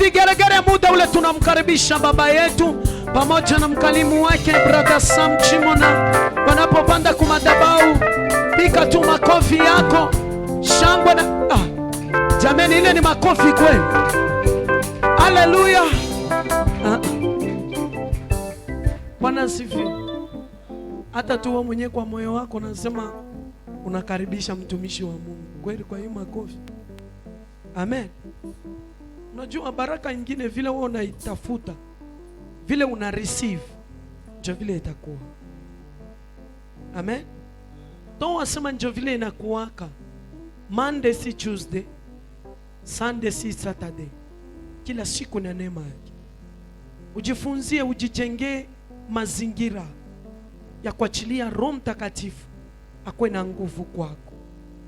vigeregere muda ule tunamkaribisha baba yetu pamoja na mkalimu wake brother Sam Chimona wanapopanda kwa madhabahu. Pika tu makofi yako, shangwe na jameni, ile ni makofi kweli. Haleluya. Bwana asifiwe. Hata tu wewe mwenyewe kwa moyo wako unasema unakaribisha mtumishi wa Mungu kweli kwa hiyo makofi. Amen. Unajua baraka nyingine vile wewe unaitafuta, vile una receive, ndio vile itakuwa. Amen. Don't wasema ndio vile inakuwaka. Monday si Tuesday, Sunday si Saturday. Kila siku na neema yake. Ujifunzie, ujijengee mazingira ya kuachilia Roho Mtakatifu akwe na nguvu kwako.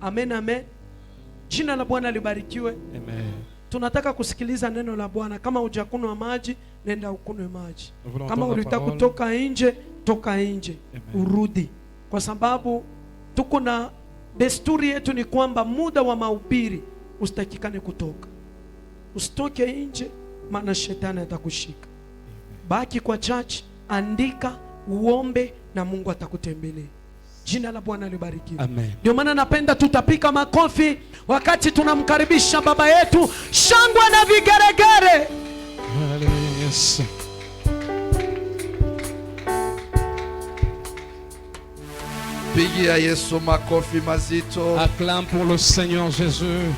Amen, amen. Jina la Bwana libarikiwe. Amen. Tunataka kusikiliza neno la Bwana. Kama hujakunywa maji, nenda ukunywe maji. Kama ulitaka kutoka nje, toka nje. Urudi. Kwa sababu tuko na desturi yetu ni kwamba muda wa mahubiri usitakikane kutoka. Usitoke nje, maana shetani atakushika. Baki kwa church, andika, uombe na Mungu atakutembelea. Jina la Bwana libarikiwe. Amen. Ndio maana napenda tutapika makofi wakati tunamkaribisha baba yetu, shangwe na vigeregere. Hallelujah. Yes. Pigia Yesu makofi mazito. Acclame pour le Seigneur Jésus.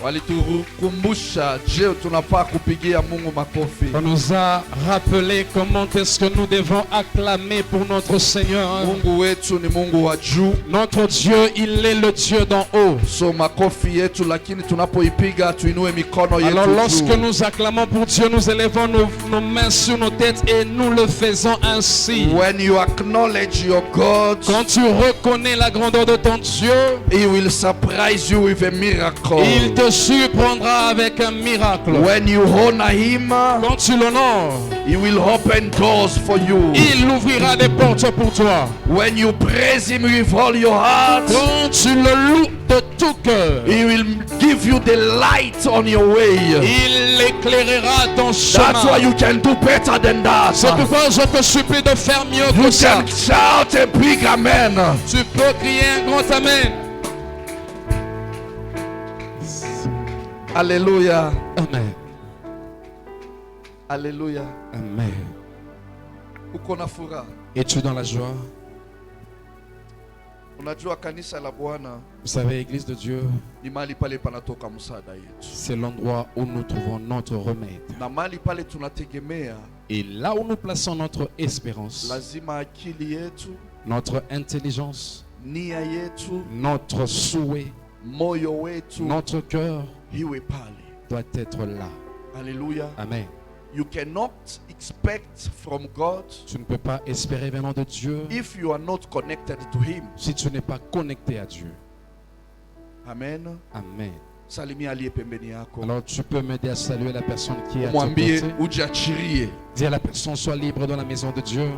Walitukumbusha je tunafaa kupigia Mungu makofi. On nous a rappelé comment est-ce que nous devons acclamer pour notre Seigneur. Mungu wetu ni Mungu wa juu. Notre Dieu, il est le Dieu d'en haut. So makofi yetu, lakini tunapoipiga tuinue mikono yetu. Alors lorsque nous acclamons pour Dieu, nous élevons nos mains sur nos têtes et nous le faisons ainsi. When you acknowledge your God, quand tu reconnais la grandeur de ton Dieu, He will surprise you with a miracle. Il te surprendra avec un miracle. When you honor Him, quand tu l'honores, He will open doors for you. Il ouvrira des portes pour toi. When you praise Him with all your heart, quand tu le loues de tout cœur, He will give you the light on your way. Il éclairera ton chemin. That's why you can do better than that. C'est pourquoi je te supplie de faire mieux que ça. You can shout a big amen. Tu peux crier un grand amen. Alléluia. Amen. Alléluia. Amen. Uko na furaha? Es-tu dans la joie? Unajua kanisa la Bwana, vous savez, l'église de Dieu, ni mahali pale panatoka msaada yetu. C'est l'endroit où nous trouvons notre remède. Na mahali pale tunategemea. Et là où nous plaçons notre espérance, lazima akili yetu, notre intelligence, nia yetu, notre souhait, moyo wetu, notre cœur iwe pale. Doit être là. Alléluia. Amen. You cannot expect from God. Tu ne peux pas espérer venant de Dieu if you are not connected to Him. Si tu n'es pas connecté à Dieu. Amen. Amen. Salimia aliye pembeni yako. Alors tu peux m'aider à saluer la personne qui est à ton côté. Dis à la personne, sois libre dans la maison de Dieu.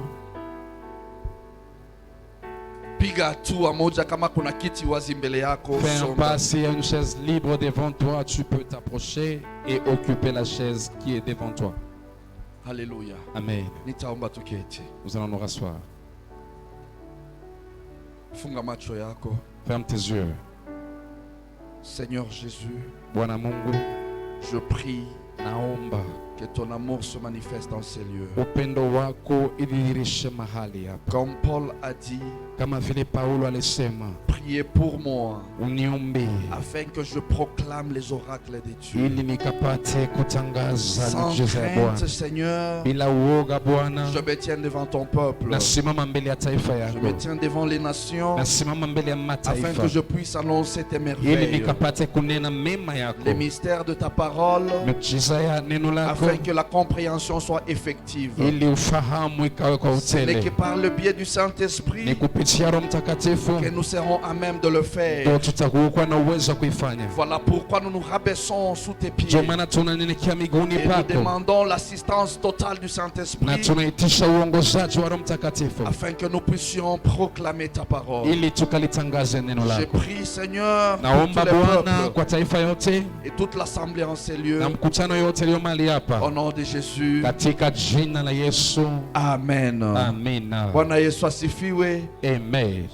Piga hatua moja kama kuna kiti wazi mbele yako. Fais un pas, s'il y a une chaise libre devant toi, tu peux t'approcher et occuper la chaise qui est devant toi. Alléluia. Amen. Nitaomba tuketi. Nous allons nous rasseoir. Funga macho yako. Ferme tes yeux. Seigneur Jésus, Bwana Mungu, je prie naomba que ton amour se manifeste dans ces lieux. Upendo wako idhihirishe mahali hapa. Comme Paul a dit, kama vile Paulo alisema, priez pour moi, uniombe, afin que je proclame les oracles de Dieu. ili nikapate kutangaza sans miujiza ya Bwana. crainte, Seigneur, bila uoga Bwana, je me tiens devant ton peuple. nasimama mbele ya taifa Je yako. me tiens devant les nations, nasimama mbele ya afin mataifa, que je puisse annoncer tes ili merveilles, nikapate kunena mema yako, les mystères de ta parole, miujiza ya neno lako, afin que la compréhension soit effective. ili ufahamu ikawe kwa Ce n'est que utele. par le biais du Saint-Esprit Ni kupitia Roho Mtakatifu que nous serons à même de le faire. ndio tutakuwa na uwezo wa kuifanya. Voilà pourquoi nous nous rabaissons sous tes pieds Ndio maana tunanyenyekea miguuni et nous pako demandons l'assistance totale du na Saint-Esprit tunaitisha uongozaji wa Roho Mtakatifu afin que nous puissions proclamer ta parole. ili tukalitangaze neno Je lako. prie, Seigneur, pour Naomba tous les Bwana peuples kwa taifa yote et toute l'assemblée en ces lieux. na mkutano yote iliyo mahali hapa Au nom de Jésus. katika jina la Yesu, Amen. amina. Bwana Yesu asifiwe. Amen.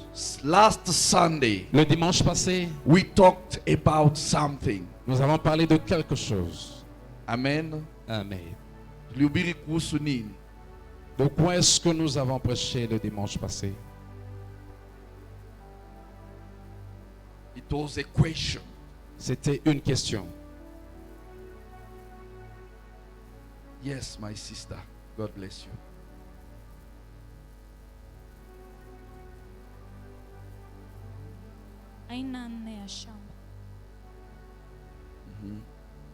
Last Sunday, Le dimanche passé, we talked about something. nous avons parlé de quelque chose. Amen. Amen. Tulihubiri kuhusu nini? De quoi est-ce que nous avons prêché le dimanche passé? It was a question. C'était une question. Yes, my sister. God bless you. Aina nne ya shamba.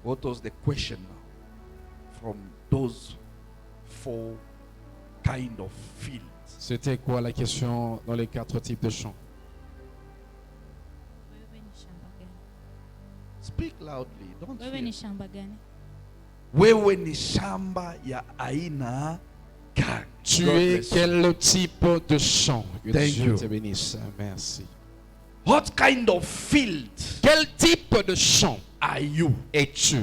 What was the question now? From those 4 kind of fields. C'était quoi la question dans les 4 types de champs? Wewe ni shamba gani? Speak loudly. Don't Wewe fear. ni shamba gani? Wewe ni shamba ya aina gani? Tu God es bless you. quel type de champ? Que Thank Dieu you. te bénisse. Merci. What kind of field Quel type de champ are you? es-tu?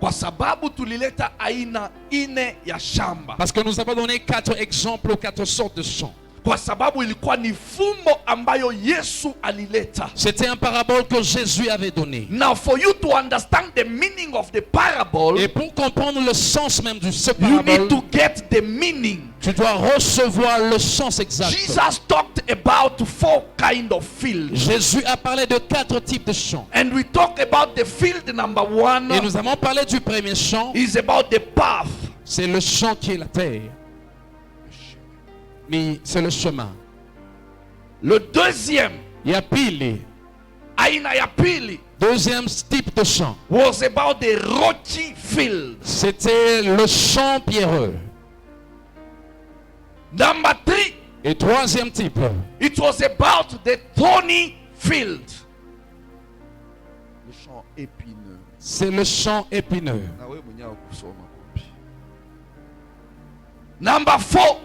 Kwa sababu tulileta aina ine ya shamba. Parce que nous avons donné 4 exemples, 4 sortes de champs. Kwa sababu ilikuwa ni fumbo ambayo Yesu alileta. C'était un parabole que Jésus avait donné. Now for you to understand the meaning of the parable, Et pour comprendre le sens même de ce you parabole, need to get the meaning. tu dois recevoir le sens exact. Jesus talked about 4 kind of fields. Jésus a parlé de 4 types de champs. And we talk about the field number 1 Et nous avons parlé du premier champ. is about the path. C'est le champ qui est la terre. Mais c'est le chemin. Le deuxième, Il y a pili. aina ya pili, Deuxième type de champ. was about the rocky field. C'était le champ pierreux. Number 3, Et troisième type, it was about the thorny field. Le champ épineux. c'est le champ épineux. Number 4,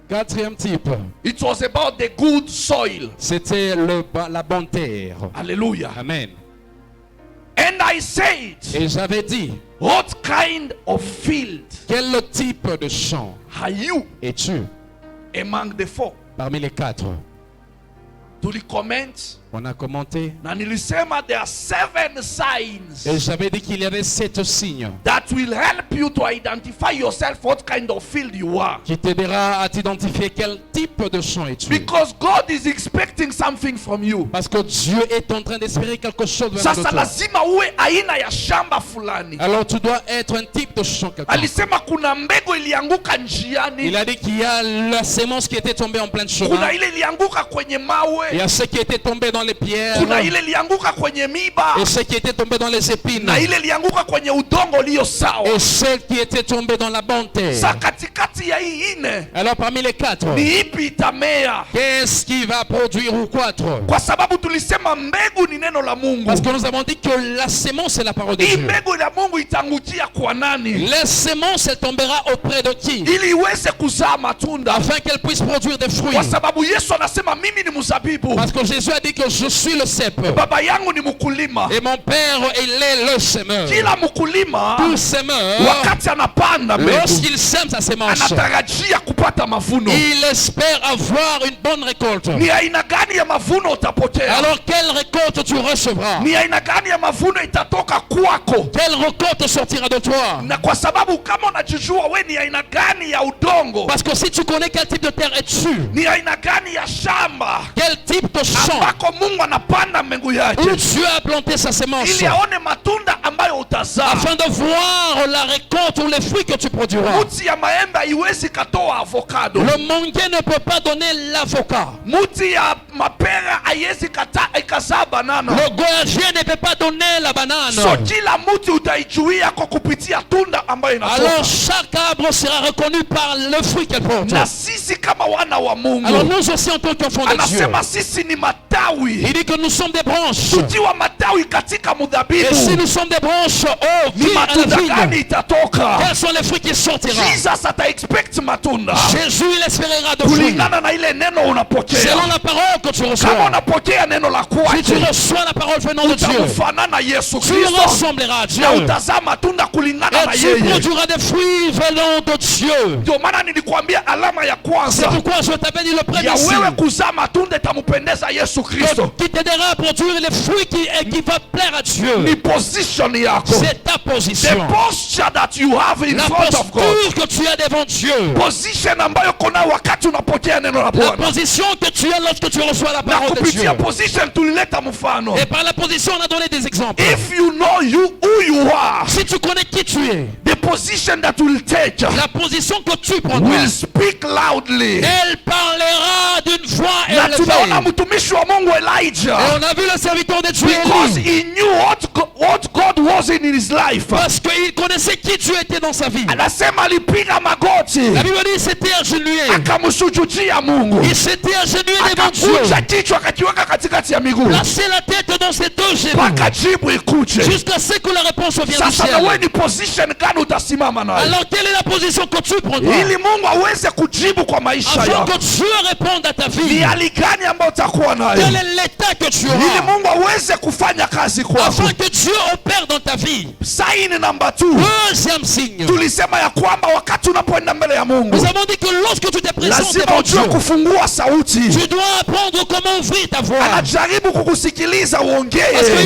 Quatrième type, it was about the good soil. c'était la bonne terre. Hallelujah. Amen. And I said, Et j'avais dit, what kind of field quel type de champ are you es-tu among the 4? parmi les 4? Comment? On a commenté. Na nilisema there are 7 signs Et j'avais dit qu'il y avait 7 signes that will help you to identify yourself what kind of field you are. qui t'aidera à t'identifier quel type de champ es-tu. Because God is expecting something from you. Parce que Dieu est en train d'espérer quelque chose de Sasa toi. lazima uwe aina ya shamba fulani. Alors tu dois être un type de champ quelque part. Alisema kuna mbegu ilianguka njiani. Il a dit qu'il y a la sémence qui était tombée en plein chemin. Kuna ile ilianguka kwenye mawe. Il y a ceux qui étaient tombés dans les pierres. Kuna ile ilianguka kwenye miba. Et ceux qui étaient tombés dans les épines. Na ile ilianguka kwenye udongo ulio sawa. Et ceux qui étaient tombés dans la bonne Sa terre. katikati ya hii ine, Alors parmi les 4, ni ipi itamea? qu'est-ce qui va produire ou croître? Kwa sababu tulisema mbegu ni neno la Mungu. Parce que nous avons dit que la sémence c'est la parole de Hii Dieu. mbegu ya Mungu itangukia kwa nani? La sémence elle tombera auprès de qui? Ili iweze kuzaa matunda. Afin qu'elle puisse produire des fruits. Kwa sababu Yesu anasema mimi ni mzabibu. Parce que Jésus a dit que je suis le cep. Baba yangu ni mkulima. Et mon père il est le semeur. Kila mkulima Tout semeur, wakati anapanda mbegu lorsqu'il sème sa sémence, anatarajia kupata mavuno. il espère avoir une bonne récolte. Ni aina gani ya mavuno utapokea? Alors quelle récolte tu recevras? Ni aina gani ya mavuno itatoka kwako? Quelle récolte sortira de toi? Na kwa sababu kama unajijua we ni aina gani ya udongo, Parce que si tu connais quel type de terre es-tu, ni aina gani ya shamba quel type de champ ambako Mungu anapanda mbegu où yake Dieu a planté sa sémence, ili aone matunda ambayo utazaa. afin de voir la récolte ou les fruits que tu produiras. Muti ya maembe haiwezi katoa avocado. Le manguier ne peut pas donner l'avocat. Muti ya mapera haiwezi ikazaa banana. Le goyavier ne peut pas donner la banane. So kila muti utaijuia kwa kupitia tunda ambayo inatoka. Alors chaque arbre sera reconnu par le fruit qu'elle porte. Na sisi kama wana wa Mungu, Alors nous aussi en tant qu'enfants de Dieu, anasema sisi ni matawi. il dit que nous sommes des branches. Tukiwa matawi katika Et si mudhabibu, nous sommes des branches au ni vie à matunda la gani vigne, itatoka? quels sont les fruits qui sortiront? Jesus ata expect matunda Jésus il espérera de fruits kulingana na ile neno unapokea. selon la parole que tu Kama reçois. unapokea neno la Si tu kwake, reçois la parole venant de Dieu, utamfanana Yesu tu Kristo ressembleras à Dieu. na utazaa matunda kulingana na Et tu yeye. produiras des fruits venant de Dieu. Ndio maana nilikuambia alama ya C'est kwanza pourquoi je t'avais dit le premier ya wewe signe kuzaa matunda itampendeza Yesu Kristo qui t'aidera à produire les fruits qui va plaire à Dieu. ni position yako. C'est ta The position. posture that you have in La front of God. posture que tu as devant Dieu. Position ambayo kona wakati unapokea neno la La Bwana. position que tu as lorsque tu reçois la Na parole de Dieu. kupitia position tulileta mfano. Et par la position, on a donné des exemples. If you know who you are, Si tu connais qui tu es, the position that will take la position que tu will prendras, speak loudly. elle parlera d'une voix Na tunaona élevée. mtumishi wa Mungu Et Elijah, on a vu le serviteur de Dieu because Élie, he knew what God was in his life. parce qu'il connaissait qui Dieu était dans sa vie. Anasema alipiga magoti, La Bible dit qu'il s'était agenouillé. akamsujudia Mungu, Il s'était agenouillé devant Dieu. akakunja kichwa akakiweka katikati ya miguu Placer la tête dans ses deux genoux. mpaka jibu ikuje. Jusqu'à ce que la réponse vienne du Sasa na wewe ciel. ni position gani utasimama nayo Alors quelle est la position que tu prendras? ili Mungu aweze kujibu kwa maisha Afin yako? que Dieu réponde à ta Ni vie. hali gani ambayo utakuwa nayo Quel est l'état que tu ili auras? Mungu aweze kufanya kazi kwako? Afin que Dieu opère dans ta vie. Sign number 2, Deuxième signe. tulisema ya kwamba wakati unapoenda mbele ya Mungu Nous avons dit que lorsque tu te présentes lazima devant ujue Dieu, kufungua sauti. tu dois apprendre comment ouvrir ta voix. Anajaribu kukusikiliza Parce uongee,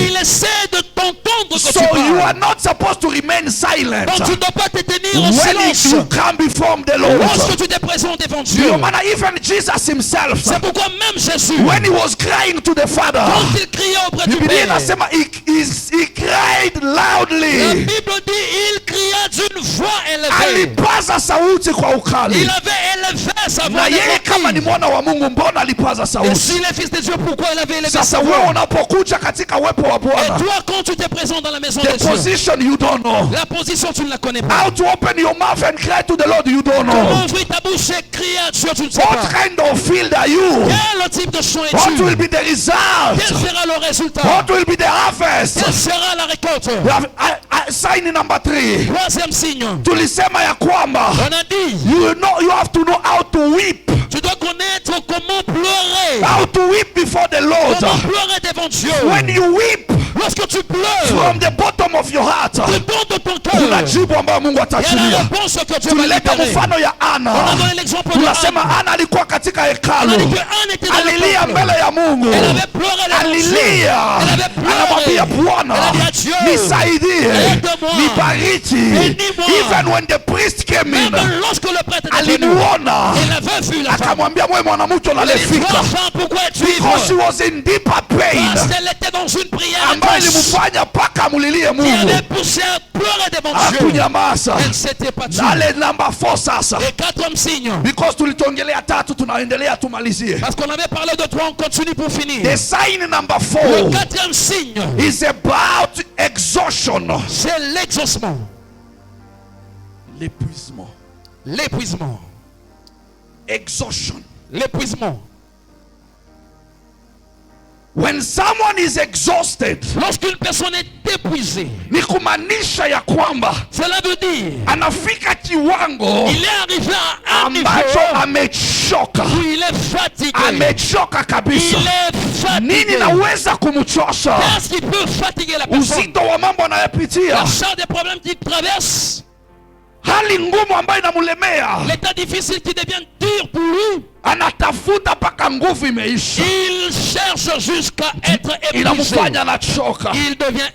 qu'il essaie de t'entendre que so tu you parles. are not supposed to remain silent Donc tu ne dois pas te tenir en when silence. you come before the Lord. Lorsque tu te présentes devant Dieu. Ndio maana even Jesus himself, C'est pourquoi même Jésus, when he was crying to the Father, quand il criait auprès du Biblia Père, inasema he cried la loudly. Bible dit il cria d'une voix élevée. Alipaza sauti kwa ukali. Il avait élevé sa voix. Na yeye kama ni de mwana wa Mungu, mbona alipaza Et sauti? s'il est fils de Dieu, pourquoi il avait élevé sa Sasa wewe voix? unapokuja katika uwepo wa Et Bwana, toi, quand tu te présentes dans la maison de the Dieu, position you don't know. la position tu ne la connais pas. How to open your mouth and cry to the Lord you don't Comment know. ouvrir ta bouche et crier à Dieu, tu ne sais What pas. kind of field are you? Quel type de chant What es-tu? will be the Quel result? sera le résultat? What will be the harvest? Quelle sera la récolte? Sign number 3. Troisième signe. Tulisema ya kwamba On a dit, you have to know how to weep. tu dois connaître comment pleurer. How to weep before the Lord. Comment pleurer devant Dieu. When you weep Lorsque tu pleures, from the bottom of your heart, du fond de ton kuna cœur, jibu ambayo Mungu il y a atachilia. la réponse que Dieu va Tulileta libérer. mfano ya On a Ana. donné l'exemple de Tunasema Anne. Ana alikuwa katika On a hekalu, dit que Anne était dans le alilia temple. mbele ya Mungu, Elle avait pleuré devant Dieu. alilia, Elle avait pleuré. anamwambia Bwana, Elle a dit à Dieu, nisaidie, aide-moi, nibariki. aide-moi. Even when the priest came in, Même lorsque le prêtre était venu, alimuona, il avait vu la femme. akamwambia mwe mwanamke Il a dit, unalefika, toi, femme, pourquoi es-tu because she ivre? was in deeper pain, Parce qu'elle était dans une prière ambayo intense. ilimfanya mpaka amulilie Il Mungu. avait poussé à pleurer devant Dieu. Hakunyamaza. Elle s'était pas tue. Ale number 4 sasa, Et quatrième signe, because tulitongelea 3, tunaendelea tumalizie. parce qu'on avait parlé de toi, on continue pour finir. The sign number Le 4 quatrième signe, is about exhaustion. c'est l'exaucement, L'épuisement. l'épuisement, Exhaustion. l'épuisement. When someone is exhausted, Lorsqu'une personne est épuisée, ni kumaanisha ya kwamba cela veut dire anafika kiwango il est arrivé à un niveau ambacho amechoka, où il est fatigué. amechoka kabisa. Il est Nini fatigué. naweza kumchosha? Qu'est-ce qui peut fatiguer la personne? Uzito wa mambo anayopitia, La charge des problèmes qu'il traverse, hali ngumu ambayo inamulemea, l'état difficile qui devient dur pour lui, anatafuta mpaka nguvu imeisha, il cherche jusqu'à être épuisé. inamfanya anachoka. Il devient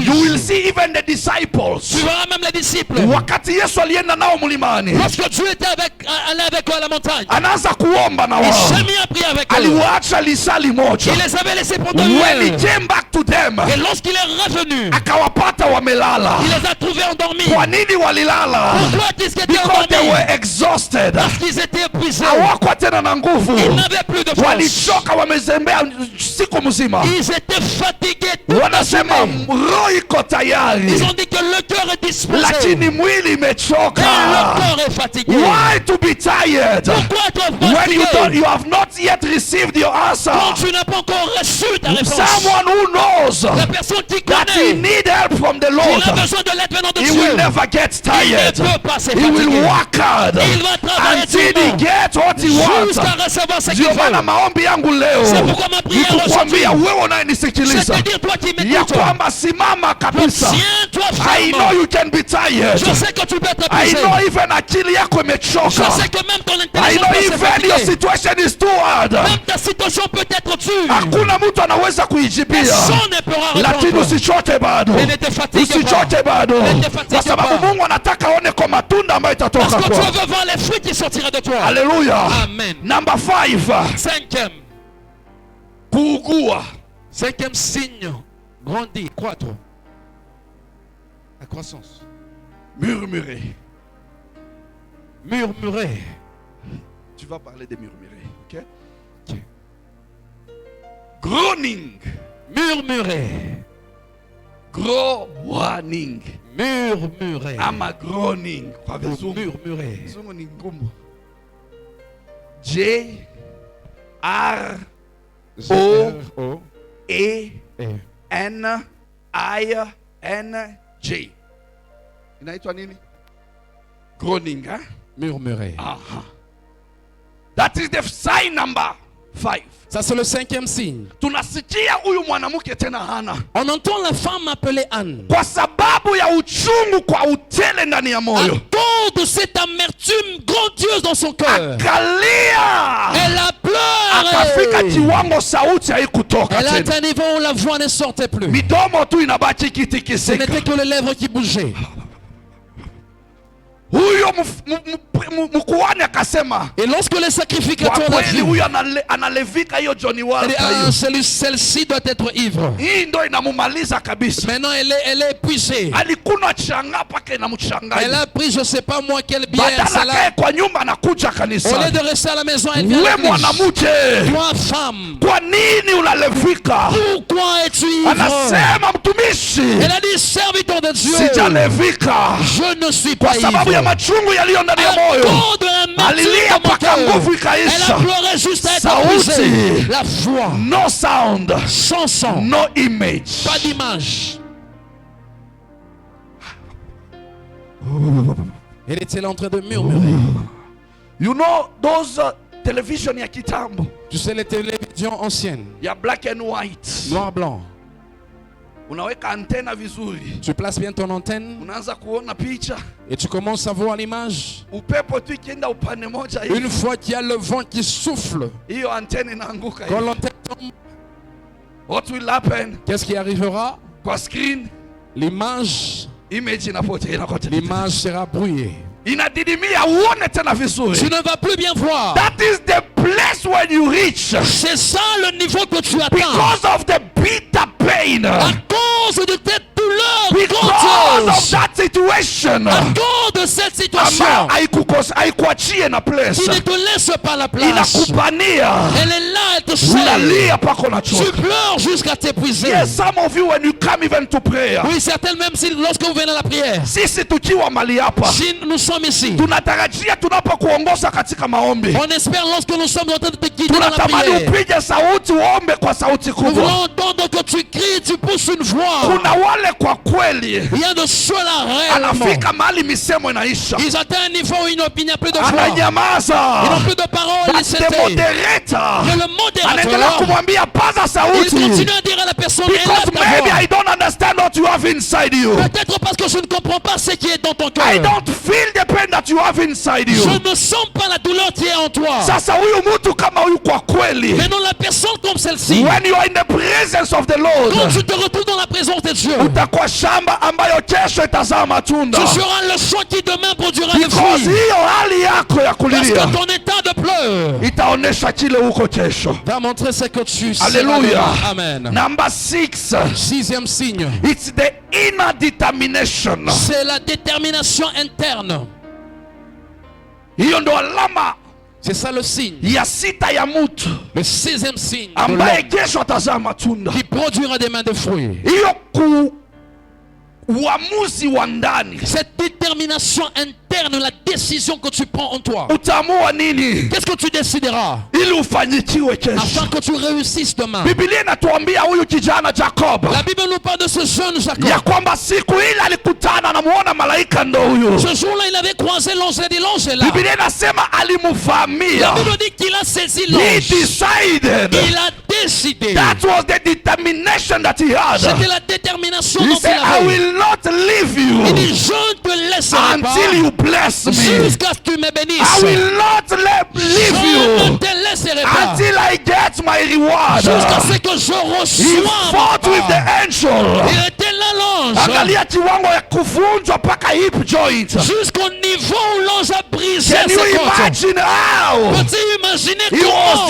You will épuisé. see even the disciples, Tu verras même les disciples. wakati Yesu alienda nao mlimani, Lorsque Dieu était allé avec eux à la montagne, anaanza kuomba na il wao, s'est mis à prier avec eux. aliwaacha lisali moja. Il les avait laissés pendant une When he heure. came back to them, Et lorsqu'il est revenu, akawapata wamelala. il les a trouvés endormis. Kwa nini walilala? Pourquoi est-ce qu'ils étaient Because they endormis? were exhausted. Parce qu'ils étaient épuisés. Hawakuwa tena na nguvu. Ils n'avaient plus de force. Walichoka, wamezembea siku mzima. Ils étaient fatigués toute la Wanasema journée. roho iko tayari, Ils ont dit que le cœur est disposé. lakini mwili Et imechoka. le corps est fatigué. Why to be tired Pourquoi être when you fatigué? have not yet received your answer? Quand tu n'as pas encore reçu ta réponse. Someone who knows La personne qui that he connaît, need help from the il Lord, a besoin de l'aide venant de he Dieu. will never get Il ne tired. peut pas se He will fatiguer. work hard Il va travailler until he durement get what he wants. jusqu'à recevoir ce qu'il Ndio maana veut. maombi yangu leo C'est pourquoi ma prière nikukwambia aujourd'hui, wewe unayenisikiliza c'est-à-dire toi qui ya m'écoutes, kwamba simama kabisa. tiens-toi I know fermement. you can be tired. Je sais que tu peux être I épuisé. know even akili yako Je imechoka. sais que même ton I intelligence know peut se even your fatiguer. situation is too hard. Même ta situation peut être dure. Hakuna mtu anaweza kuijibia, Personne ne pourra lakini répondre. usichote bado, Et ne te fatigue pas. usichote bado, Ne te fatigue kwa sababu pas. Mungu anataka aone kwa matunda ambayo itatoka Parce que Dieu kwako. veut voir les fruits qui sortiront de toi. Haleluya. Amen. Number 5, Cinquième. kuugua. Cinquième signe. Grandir, croître. La croissance. Murmurer. Murmurer. Tu vas parler de murmurer, ok? Ok. Groaning. Murmurer. Groaning. Murmurer. Ama groaning kwa vizungu. Murmurer. Vizungu ni ngumu. J R O A E N I N J. Inaitwa nini? Groaning, eh? Murmurer. Aha. That is the sign number 5. Ça c'est le cinquième signe. Tunasikia huyu mwanamke tena Hana, On entend la femme appelée Anne. kwa sababu ya uchungu kwa utele ndani ya À moyo, cause de cette amertume grandiose dans son cœur. akalia, Elle a akafika pleuré. kiwango sauti haikutoka Elle a tena, atteint un niveau où la voix ne sortait plus. midomo tu inabaki Ce kitikisika. n'était que les lèvres qui bougeaient. Huyo mkuhani akasema, Et lorsque le kwa sacrificateur l'a kweli vu, huyu analevika hiyo Johnny elle Walker dit, hiyo. celle-ci doit être ivre. Hii ndo inamumaliza kabisa. Maintenant, elle est épuisée. Alikunywa changa mpaka Elle inamchanganya. a pris je sais pas moi quelle bière. Badala kae kwa nyumba anakuja Au lieu kanisani. de rester à la maison, elle vient à We l'église. mwanamke, Toi, femme, kwa nini unalevika? pourquoi es-tu ivre? Anasema mtumishi, Elle a dit, serviteur de Dieu, sijalevika je ne suis kwa pas sababu ya ivre. machungu yaliyo ndani ya À moyo. cause de la Alilia maturité de mon mpaka nguvu cœur. Elle ikaisha. a pleuré juste à être Sauti. épuisée. La foi, No sound, sans son, no image. pas d'image. Elle était là en train de murmurer. You know those television ya kitambo Tu sais, les télévisions anciennes, ya black and white, noir-blanc. unaweka antena vizuri, Tu places bien ton antenne unaanza kuona picha, et tu commences à voir l'image. upepo tu ikienda upande moja hivi, Une fois qu'il y a le vent qui souffle, hiyo antena inaanguka quand hivi. l'antenne tombe, What will happen? qu'est-ce qui arrivera? Kwa screen L'image image inapotea, inapotea. L'image sera brouillée. Inadidimia, uone tena vizuri. Tu ne vas plus bien voir. That is the place when you reach, C'est ça le niveau que tu atteins. because of the bitter pain, À cause de tes douleurs because of grandioses. that situation. À cause de cette situation Ambayo haikuachie na place, qui ne te laisse pas la place. inakupania, Elle est là, elle te serre. unalia pako na Tu choka. pleures jusqu'à t'épuiser. Yes, some of you when you come even to prayer, Oui, certaines même si lorsque vous venez à la prière, sisi tukiwa mali hapa si nous sommes ici, tunatarajia tunapokuongoza katika maombi, on espère lorsque nous sommes en train de te guider dans la tunatamani prière. upige sauti uombe kwa sauti Nous voulons kubwa. entendre que tu cries, tu pousses une voix. Kuna wale kwa kweli Il y a de cela réellement. anafika mahali misemo inaisha, Ils atteignent un niveau où il n'y a plus de voix. Ils ananyamaza, n'ont plus de paroles. but Ils the s'éteignent. moderator Mais le anaendelea modérateur, kumwambia paza il sauti, continue à dire à la personne, because élève ta maybe voix. I don't understand what what you have inside you. Peut-être parce que je ne comprends pas ce qui est dans ton cœur. I don't feel the pain that you have inside you. Je ne sens pas la douleur qui est en toi. Sasa huyu mtu kama huyu kwa kweli, Mais non, la personne comme celle-ci, when you are in the presence of the quand Lord, tu te retrouves dans la présence de Dieu, utakuwa shamba ambayo kesho itazaa matunda. tu seras le champ qui demain produira des Because fruits. hiyo hali yako ya Parce kulilia que ton état de pleurs itaonesha kile uko kesho. va montrer ce que tu seras Hallelujah. demain. Amen. Number 6, Sixième signe, it's the inner determination. c'est la détermination interne. Hiyo ndo alama C'est ça le signe. ya sita ya mtu Le sixième signe de ambaye l'homme kesho atazaa matunda. qui produira des mains de fruits. Hiyo uamuzi wa ndani. Cette détermination interne, la décision que tu prends en toi. Utaamua nini Qu'est-ce que tu décideras ili ufanyikiwe kesho? afin que tu réussisses demain? Biblia inatuambia huyu kijana Jacob La Bible nous parle de ce jeune Jacob. ya kwamba siku ile alikutana anamuona malaika ndo huyu. Ce jour-là, il avait croisé l'ange et dit l'ange est là. Biblia inasema La alimuvamia. Bible dit qu'il a saisi He l'ange. decided. Il a décidé. That was the determination that he had. C'était la détermination He dont il said, I avait. will not leave Il you dit, je ne te laisserai pas until you bless me. jusqu'à ce que tu me I bénisses. will not leave Je ne you te laisserai pas until I get my reward. jusqu'à ce que je He reçois ma fought with the part. angel. Il était là l'ange. Angalia kiwango ya kuvunjwa mpaka hip joint. Jusqu'au niveau où l'ange a brisé Can you ses côtes. imagine how Peux-tu imaginer he was comment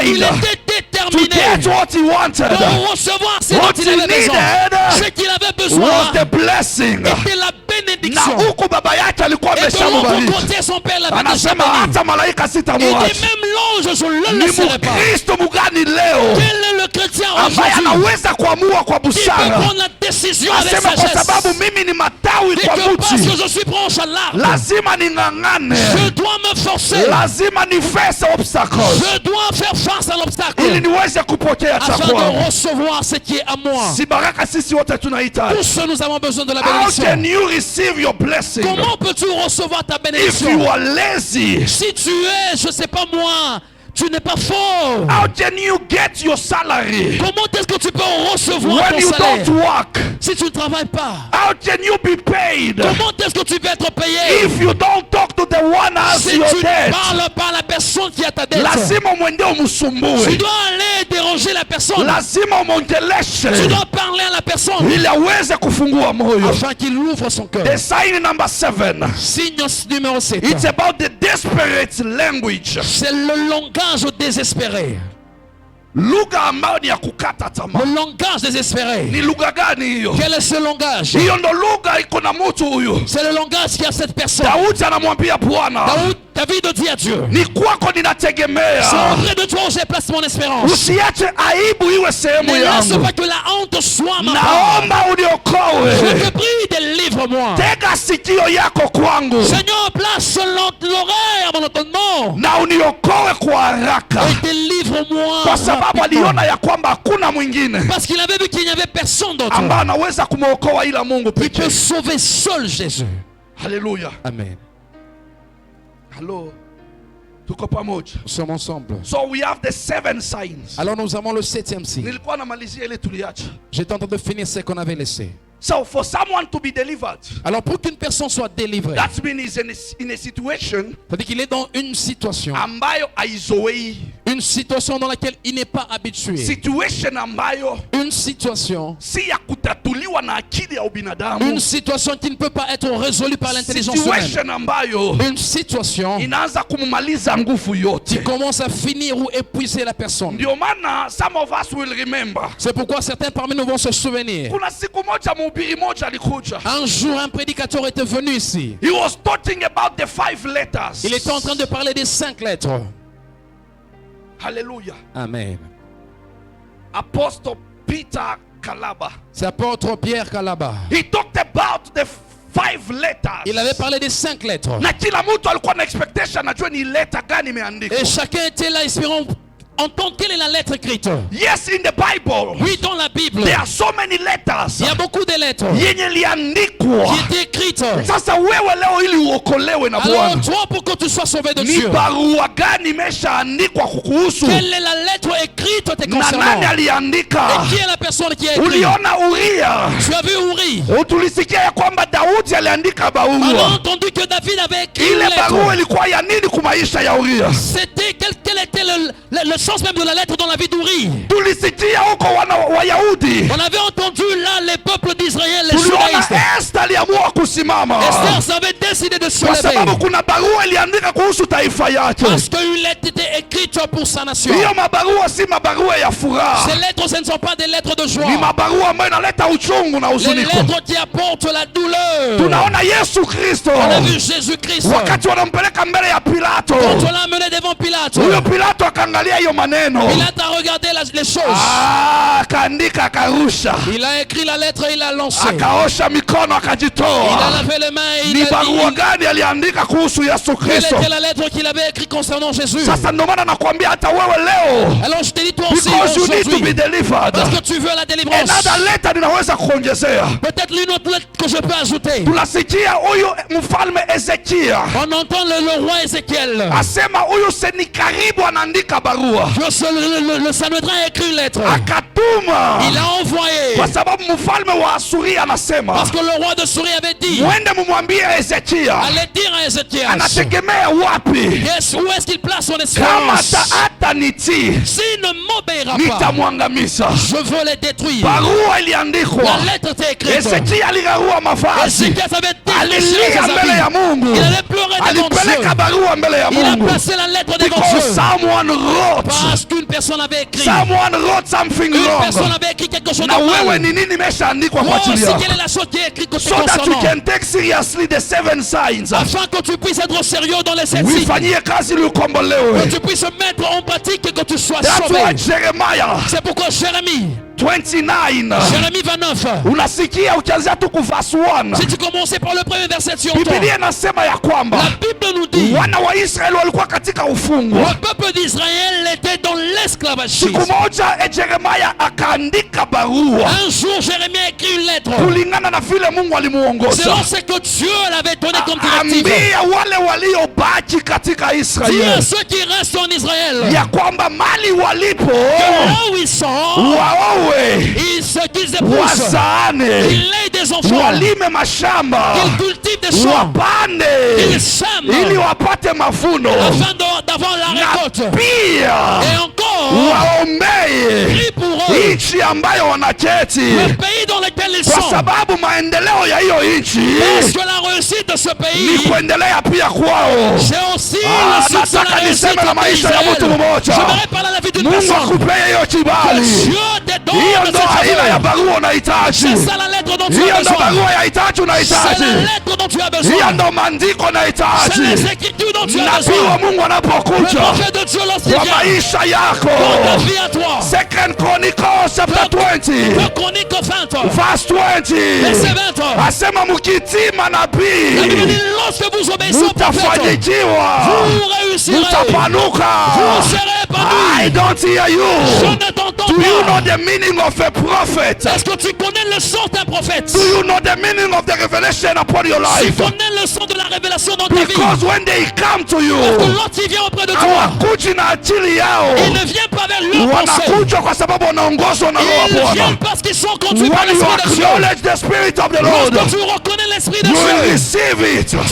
il determined était to déterminé get what he wanted? de recevoir ce What dont il he avait besoin? needed Ce qu'il avait was besoin the blessing. était la Na bénédiction. huku baba yake alikuwa Et de l'autre ameshamubariki. côté, son père l'avait déjà Anasema béni. hata malaika Il dit sitamwacha. même l'ange, je ne le Ni laisserai pas. Mkristo mgani leo Quel est le chrétien ambaye aujourd'hui anaweza kuamua kwa qui peut busara prendre la décision avec asema kwa sababu sagesse? mimi ni matawi Et kwa que parce que mti, je suis branche à l'arbre, lazima ning'ang'ane, je dois me forcer. lazima nifese obstacles Je dois faire face à ili l'obstacle niweze kupokea cha afin de kwangu. recevoir ce qui est à moi. Si baraka sisi wote tunahitaji. Tous nous avons besoin de la How bénédiction. can you receive your blessing Comment peux-tu recevoir ta if you bénédiction? are lazy? Si tu es, je sais pas moi, tu n'es pas fort. How can you get your salary Comment est-ce que tu peux recevoir when ton you salaire don't work? si tu ne travailles pas? How can you be paid Comment est-ce que tu peux être payé if you don't talk to the one as si your tu ne debt? parles pas à la personne qui a ta dette? Lazima mwende Tu umsumbue, dois aller déranger la personne. lazima Tu umwongeleshe dois parler à la personne ili aweze kufungua moyo. afin qu'il ouvre son cœur. The sign number 7, Signe numéro 7. it's about the desperate language. C'est le langage désespéré. Lugha ambayo ni ya kukata tamaa. Le langage désespéré. Ni lugha gani hiyo? Quel est ce langage? Hiyo ndo lugha iko na mtu huyu. C'est le langage qui a cette personne. Daudi anamwambia Bwana, David dit à Dieu, ni kwako c'est ninategemea, auprès de toi où j'ai placé mon espérance. usiache aibu iwe sehemu Ne laisse yangu. pas que la honte soit ma part. Naomba Je uniokoe, te prie, délivre-moi. tega sikio yako kwangu Seigneur, place l'oreille à mon entendement na uniokoe kwa haraka, et délivre-moi kwa sababu rapidement. aliona ya kwamba hakuna mwingine Parce qu'il avait vu qu'il n'y avait personne d'autre ambaye anaweza kumwokoa ila Mungu qui pekee. peut sauver seul Jésus. Haleluya, Amen. halo, tuko pamoja. Nous sommes ensemble. So we have the 7 signs. Alors nous avons le 7e signe. Nilikuwa namalizia ile tuliacha. J'étais en train de finir ce qu'on avait laissé. So for someone to be delivered, Alors pour qu'une personne soit délivrée, that means he's in a situation c'est-à-dire qu'il est dans une situation ambayo haizoei, dans laquelle il n'est pas habitué. situation ambayo Une situation si ya kutatuliwa na akili ya ubinadamu, qui ne peut pas être résolue par l'intelligence humaine. situation ambayo Une situation inaanza kumaliza nguvu yote. qui commence à finir ou épuiser la personne. Ndio maana some of us will remember, C'est pourquoi certains parmi nous vont se souvenir. kuna siku moja mhubiri moja alikuja, Un jour, un prédicateur était venu ici. he was talking about the 5 letters. Il était en train de parler des 5 lettres. Hallelujah. Amen. Apostle Peter Kalaba, C'est apôtre Pierre Kalaba. he talked about the 5 letters. Il avait parlé des 5 lettres. Na kila mtu alikuwa na expectation ajue ni letter gani imeandikwa. Et chacun était là espérant entendre quelle est la lettre écrite. Yes, in the Bible, Oui, dans la Bible, there are so many letters. il y a beaucoup de But lettre yenye liandikwa. qui était écrite. Sasa wewe leo ili uokolewe na Alors Bwana, toi, pour que tu sois sauvé de ni Dieu, barua gani imeshaandikwa kukuhusu? quelle est la lettre écrite te Na nani concernant? aliandika? Et qui est la personne qui a écrit? Uliona Uria? Tu as vu Uri? Tulisikia ya kwamba Daudi aliandika On a barua. entendu que David avait écrit une Ile barua lettre. ilikuwa ya nini kwa maisha ya Uria? C'était quel était le sens même de la lettre dans la vie d'Uri? Tulisikia huko wana Wayahudi. On avait entendu là les peuples d'Israël, les Tuliona judaïstes. Esther aliamua kusimama Esther avait décidé de se kwa lever sababu kuna barua iliandika kuhusu taifa yake. parce qu'une lettre était écrite pour sa nation. Hiyo mabarua si mabarua ya furaha, Ces lettres, ce ne sont pas des lettres de joie. ni mabarua ambayo inaleta uchungu na Les huzuniko. lettres qui apportent la douleur. Tunaona Yesu Kristo On a vu Jésus-Christ. wakati wanampeleka mbele ya Pilato, Quand on l'a amené devant Pilate, huyo Pilato akaangalia hiyo maneno, Pilate a regardé les choses. akaandika, akarusha, Il a écrit la lettre et il l'a lancée. akaosha mikono, Il a akajitoa. lavé les mains et il Ni a barua dit gani aliandika kuhusu Yesu quelle Kristo? était la lettre qu'il avait écrite concernant Jésus. Sasa ndio maana nakwambia hata wewe leo, Alors je te dis toi aussi because you need to be aujourd'hui, delivered, parce que tu veux la délivrance. another letter ninaweza kuongezea. Peut-être l'une autre lettre que je peux ajouter. Tunasikia huyu mfalme Ezekia On entend le roi Ézéchiel. asema huyu Senikaribu anaandika barua, Le Sanhédrin a écrit une lettre. akatuma Il a envoyé. kwa sababu mfalme wa Asuri anasema Parce que le roi de Souris avait dit, mwende mumwambie Ezekia allez dire à Ézéchiel, anategemea wapi, yes, où est-ce qu'il place son kama espérance? hata nitii S'il ne m'obéira pas, nitamwangamiza. je veux les détruire. Barua iliandikwa, La lettre était écrite. Ezekia aligarua mavazi, Ézéchiel avait déchiré alilia ses mbele ya habits. Mungu, Il allait pleurer devant Dieu. alipeleka barua mbele ya Il a Mungu, placé la lettre devant because Dieu. someone wrote, Parce qu'une personne avait écrit. someone wrote something Une personne wrong. avait écrit quelque chose Na de wewe mal. ni nini imeshaandikwa kwa Moi ajili aussi, yako, quelle est la chose qui est écrite côté so that you concernant? can take seriously the 7 signs, Afin que tu puisses être sérieux dans les 7 signes. uifanyie kazi ili Que ukombolewe. tu puisses mettre en pratique et que tu sois That's sauvé. why Jeremiah C'est pourquoi Jérémie 29 Jérémie 29. unasikia ukianzia tu ku verse 1, Si tu commençais par le premier verset, tu entends. Biblia inasema ya kwamba La Bible nous dit, wana wa Israeli walikuwa katika ufungwa. le peuple d'Israël était dans l'esclavagisme. Siku moja Jeremiah akaandika barua Un jour, Jérémie a écrit une lettre. kulingana na vile Mungu alimuongoza, Selon ce que Dieu l'avait donné comme directive. ambia wale waliobaki katika Dis à Israeli ceux qui restent en Israël ya kwamba mali walipo que là où ils sont, waowe, ce qu'ils épousent, wazaane, qu'ils aient des enfants, walime mashamba, qu'ils cultivent des champs, wapande qu'ils sèment, ili wapate mavuno, afin d'avoir la na récolte. pia Et encore, waombee prie pour eux, nchi ambayo wanaketi, le pays dans lequel ils kwa sont. sababu maendeleo ya hiyo nchi Parce que la réussite de ce ni pays, kuendelea pia kwao. c'est aussi le succès de la Nataka réussite niseme na de maisha ya mtu Israël. mmoja, J'aimerais parler à la vie d'une Mungu personne. akupee hiyo kibali. Dieu te donne Hiyo cette ndo aina ya faveur. barua unahitaji, C'est ça la lettre dont tu hiyo as ndo besoin. barua ya hitaji C'est unahitaji, la lettre dont tu as hiyo besoin. ndo maandiko C'est unahitaji. les écritures dont tu as Nabii wa besoin. Mungu Le anapokuja prophète de Dieu lorsqu'il kwa vient maisha dans ta yako, vie à toi. 2 Chronicles chapter 20 Le chronique 20, verse 20 verset 20. asema mkitii La Bible manabii dit, lorsque vous obéissez au prophète, mtafanikiwa, vous réussirez. mtapanuka. Vous serez I épanoui. don't hear Je you. ne t'entends Do you know pas. the meaning of a prophet? Est-ce que tu connais le son d'un prophète? Do you know the meaning of the revelation upon your Tu life? connais le son de la révélation dans ta vie? Because when they come to you, Parce que lorsqu'il vient auprès de toi, hawakuji na akili yao, il ne vient pas vers leur pensée. wanakuja kwa sababu wanaongozwa na Roho wa Ils Bwana. viennent parce qu'ils sont conduits par When you l'Esprit de Dieu. acknowledge the Spirit of the Lord, Lorsque tu reconnais l'Esprit de you will Dieu, receive it. tu You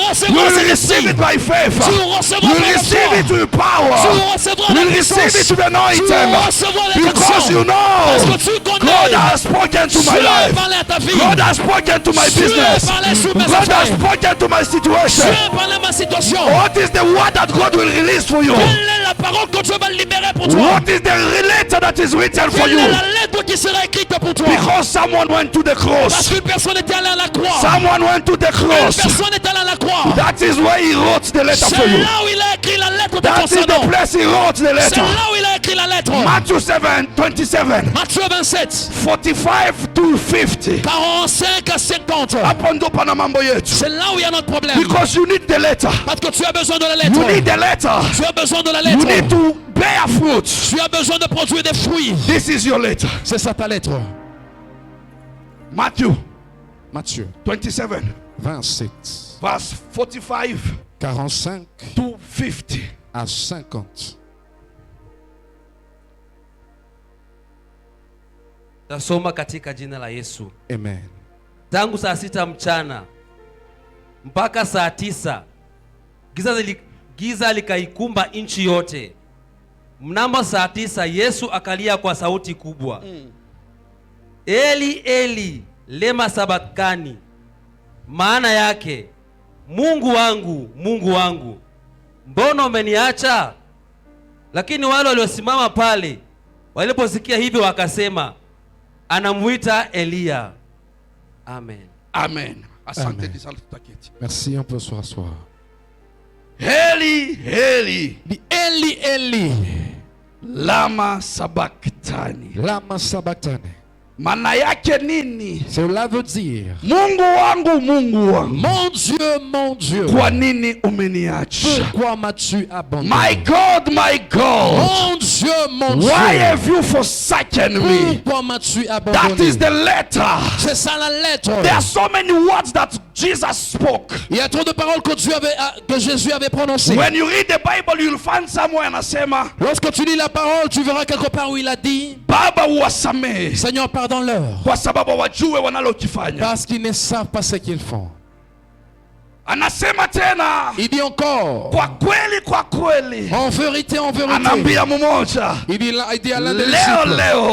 recevras will cet receive esprit. it by faith. Tu You recevras will par la receive foi. it with power. Tu recevras You la will receive it puissance. with Tu anointing. recevras la Because you puissance. Parce know que tu God connais. has spoken to my Dieu a life. parlé à ta vie. God has spoken to my Dieu a business. parlé sur mes God has affaires. spoken to my Dieu situation. a parlé à ma situation. What is the word that God will release for you? Quelle est la parole que Dieu va libérer pour toi? What is the letter that is written for Quelle you? est la lettre qui sera écrite pour toi? Because someone went to the Parce cross. qu'une personne est allée à la croix. Someone went to the Une cross. personne est allée à la croix. That is where he wrote the letter C'est for you. là où il a écrit la lettre de That is concernant. the place he wrote the C'est letter. là où il a écrit la lettre. Matthew 7:27, Matthieu 27, 45 to 50. 45 à 50. Hapo ndo pana mambo yetu. C'est là où il y a notre problème. Because you need the letter. Parce que tu as besoin de la You need lettre. the letter. Tu as besoin de la You need lettre. to bear fruit. Tu as besoin de produire des fruits. This is your letter. C'est ça ta lettre. Matthew Matthieu 27, 27, verse 45 45 to 50. à 50. Tasoma katika jina la Yesu. Amen. Tangu saa 6 mchana mpaka saa 9 giza likaikumba nchi yote. Mnamo saa 9 Yesu akalia kwa sauti kubwa, Eli Eli lema sabakani, maana yake Mungu wangu, mbona umeniacha? Lakini wale waliosimama pale waliposikia hivyo wakasema, anamuita Eliya. Amen. Amen. Asante Amen. disali tutaketi. Merci, on peut se rasseoir. Eli, Eli, Dit Eli, Eli, lama sabachthani. lama sabachthani. Maana yake nini? Cela veut dire, Mungu wangu, Mungu wangu, mon Dieu, kwa nini umeniacha? pourquoi m'as-tu abandonné? My God, Mon Dieu, why have you forsaken me? pourquoi m'as-tu That abandonné? is the letter. C'est ça la lettre. There are so many words that Jesus spoke. Il y a trop de paroles que Jésus avait prononcées. When you read the Bible, you'll find somewhere anasema, Lorsque tu lis la parole, tu verras quelque part où il a dit, Baba uwasamehe Seigneur, pardonne-leur, kwa sababu wajue wanalokifanya. parce qu'ils ne savent pas ce qu'ils font. Anasema tena, Il dit encore, kwa kweli, en vérité, anaambia mmoja, il dit à l'un des leo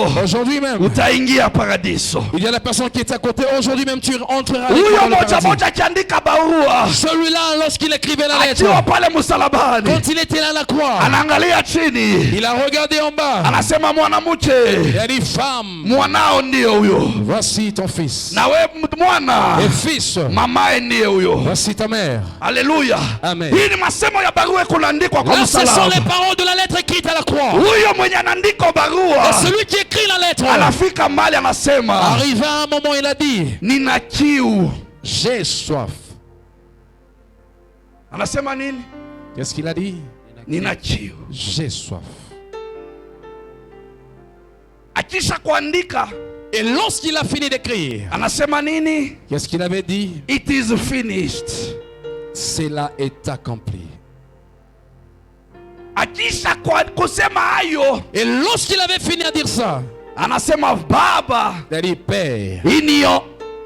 disciples, aujourd'hui même, utaingia paradiso. il y a la personne qui est à côté, aujourd'hui même tu entreras avec Huyo moi dans le moja paradis. moja akiandika barua, Celui-là, lorsqu'il écrivait la lettre, akiwa pale msalabani, quand il était là à la croix, anaangalia chini, il a regardé en bas, anasema mwanamke, il a dit, femme, mwanao ndio huyo, voici ton fils, na we mwana, et fils, mamae ndiye huyo. voici ta mère. Haleluya. Amen. Hii ni masemo ya barua kunaandikwa kwa Là, ce sont les msalaba. paroles de la lettre écrite à la croix. Huyo mwenye anaandika Et barua celui qui écrit la lettre, anafika mbali, anasema arrivé à un moment, il a dit, nina kiu. j'ai soif. Anasema nini? Qu'est-ce qu'il a dit? Nina kiu. J'ai soif. Akisha kuandika Et lorsqu'il a fini d'écrire, anasema nini? qu'est-ce qu'il avait dit? It is finished. Cela est accompli. Akisha kusema hayo, Et lorsqu'il avait fini à dire ça, anasema Baba, il a dit, Père, in your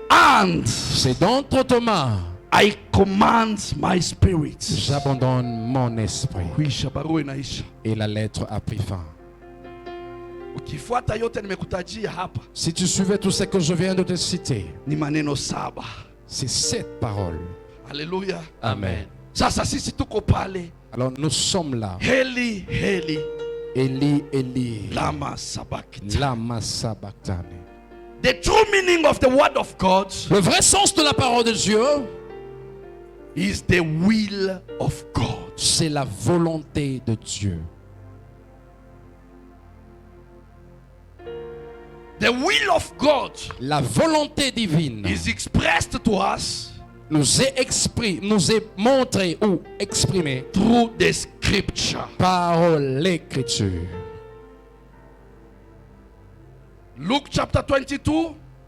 hands c'est dans tes mains, I command my spirit. j'abandonne mon esprit. Kuisha, barua inaisha. Et la lettre a pris fin. Ukifuata yote nimekutajia hapa, Si tu suivais tout ce que je viens de te citer, ni maneno saba. c'est 7 paroles. Haleluya. Amen. Sasa sisi tuko pale, Alors nous sommes là. Heli Heli Eli, Eli, lama sabachthani. lama sabachthani. The true meaning of the word of God Le vrai sens de la parole de Dieu, is the will of God. c'est la volonté de Dieu. The will of God La volonté divine is expressed to us nous est montrée ou exprimée through the scripture. par l'écriture. Luke chapter 22,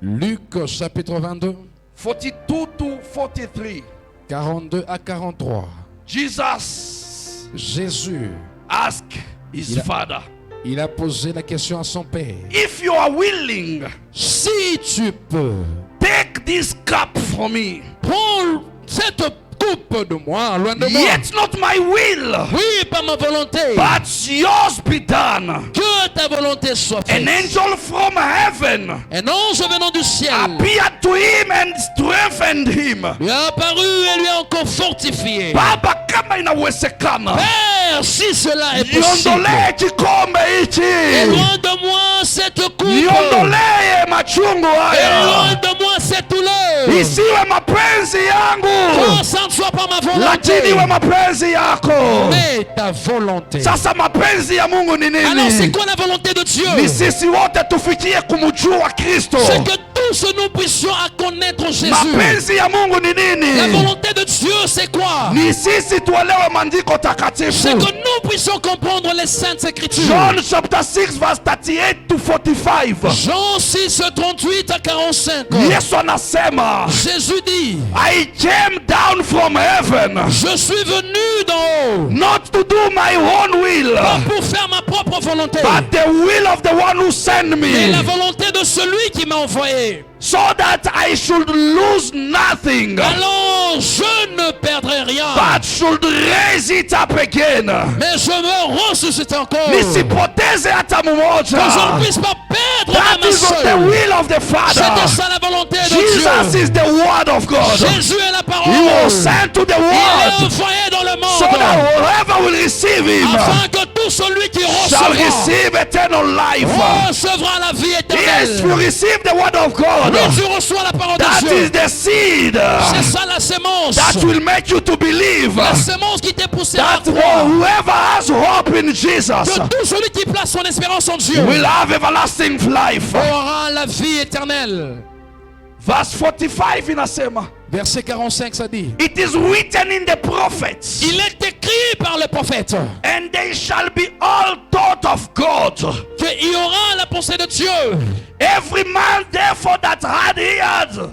Luc chapitre 22, 42 to 43. 42 à 43. Jesus Jésus, asked his Il a- father, il a posé la question à son père. if you are willing, Si tu peux, take this cup from me. prends cette coupe de moi, loin de moi. Yet not my will, Oui, pas ma volonté. but yours be done. Que ta volonté soit An faite. angel from heaven Un ange venant du ciel appeared to him and strengthened him. lui a apparu et lui a encore fortifié. Baba, kama inawezekana, Père, si cela est possible, niondolee kikombe hichi, loin de moi cette coupe. niondolee machungu Et haya, loin de moi cette douleur. isiwe mapenzi yangu, Que ça ne soit pas ma volonté, lakini iwe mapenzi yako. mais ta volonté. Sasa mapenzi ya Mungu ni Alors c'est nini? quoi la volonté de Dieu? Ni sisi wote tufikie kumjua Kristo. C'est que tous nous puissions à connaître Jésus. Mapenzi ya Mungu ni La nini? volonté de Dieu c'est quoi? Ni sisi tuelewe maandiko C'est takatifu. que nous puissions comprendre les saintes écritures. John chapter 6 verse 38 to 45. Jean 6, 38 à 45. Yesu anasema, Jésus dit, I came down from heaven je suis venu d'en haut, not to do my own will, pas pour faire ma propre volonté, but the will of the one who sent mais me, la volonté de celui qui m'a envoyé. so that I should lose nothing, Alors je ne perdrai rien, but should raise it up again. mais je me ressuscite encore. Nisipoteze hata Que je ne mmoja. puisse pas perdre That même un is not the seul. will of the C'était Father. ça la volonté de Jesus Dieu. is the word of God. Jésus est la parole. He was sent to the Il est world envoyé dans le so monde that whoever will receive him afin que tout celui qui shall recevra receive eternal life. recevra la vie Yes, you éternelle. receive the word of God. Oui, tu reçois la parole de That is Dieu. the seed C'est ça la sémence. that will make you to believe La sémence qui t'est poussée à that croire whoever has hope in Jesus que tout celui qui place son espérance en Dieu will have everlasting life. aura la vie éternelle. Verse 45 inasema, Verset 45, ça dit, it is written in the prophets, il est écrit par le prophète and they shall be all taught of God. qu'il y aura la pensée de Dieu. Every man therefore that had ears,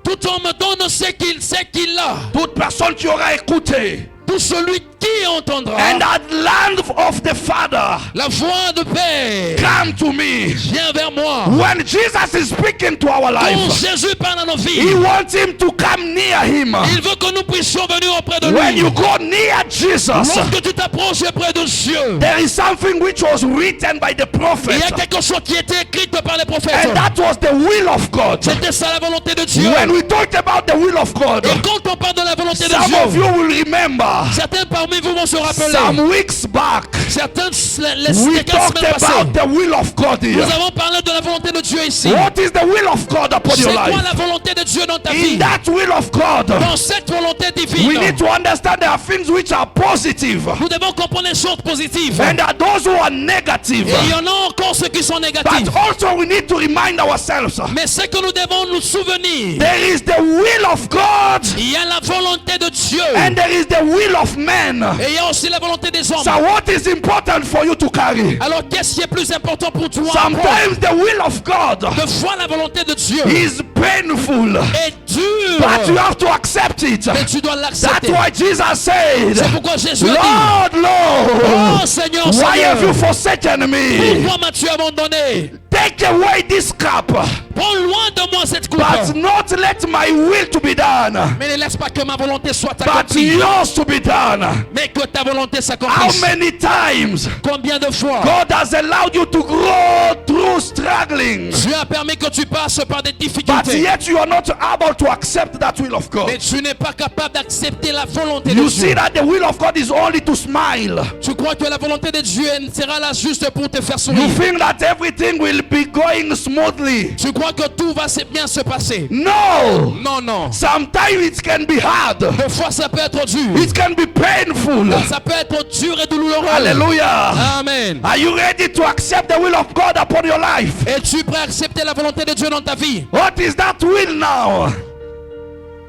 Tout homme donne ce qu'il sait qu'il a. toute personne qui aura écouté, Tout celui qui entendra and had learned of the Father, la voix de Père, come to me. viens vers moi. When Jesus is speaking to our Quand life, Jésus parle à nos he vies, wants him to come near him. il veut que nous puissions venir auprès de When lui. you go near Jesus, Lorsque tu t'approches près de Dieu, there is something which was written by the il y a prophet, quelque chose qui était écrit par les prophètes. and that was the will of God. C'était ça la volonté de Dieu. When we talked about the will of God, Et quand on parle de la volonté de some of Dieu, you will remember certains parmi vous vont se rappeler. some weeks back, Certains, we les 15 talked semaines passées, about the will of God nous here. avons parlé de la volonté de Dieu ici. What is the will of God upon C'est your quoi life? la volonté de Dieu dans ta In vie? that will of God, Dans cette volonté divine, we need to understand there are things which are positive, nous devons comprendre les choses positives. and there are those who are negative. Et il y en a encore ceux qui sont négatifs. But also we need to remind ourselves, Mais ce que nous devons nous souvenir, there is the will of God il y a la volonté de Dieu. and there is the will of man. Et il y a aussi la volonté des hommes. So what is important for you to carry? Alors qu'est-ce qui est plus important pour toi? à prendre? Sometimes the will of God De fois la volonté de Dieu is painful, est dure. but you have to accept it. Mais tu dois That's l'accepter. why Jesus said, C'est pourquoi Jésus a dit, Lord, Lord, oh Seigneur, why have you Seigneur, forsaken me? pourquoi m'as-tu abandonné? Take away this cup, Prends loin de moi cette coupe. but not let my will to be done, Mais ne laisse pas que ma volonté soit but accomplie. yours to be done. Mais que ta volonté How s'accomplisse. many times Combien de fois God has allowed you to grow through struggling, Dieu a permis que tu passes par des but difficultés. yet you are not able to accept that will of God? Mais tu n'es pas capable d'accepter la volonté de You see Dieu. that the will of God is only to smile. Tu crois que la volonté de Dieu sera là juste pour te faire You sourire. think that everything will be going smoothly. Tu crois que tout va bien se passer. No! Non, non. Sometimes it can be hard. Des fois, ça peut être dur. It can be painful. Ça peut être dur et douloureux. Hallelujah. Amen. Are you ready to accept the will of God upon your life? Es-tu prêt à accepter la volonté de Dieu dans ta vie? What is that will now?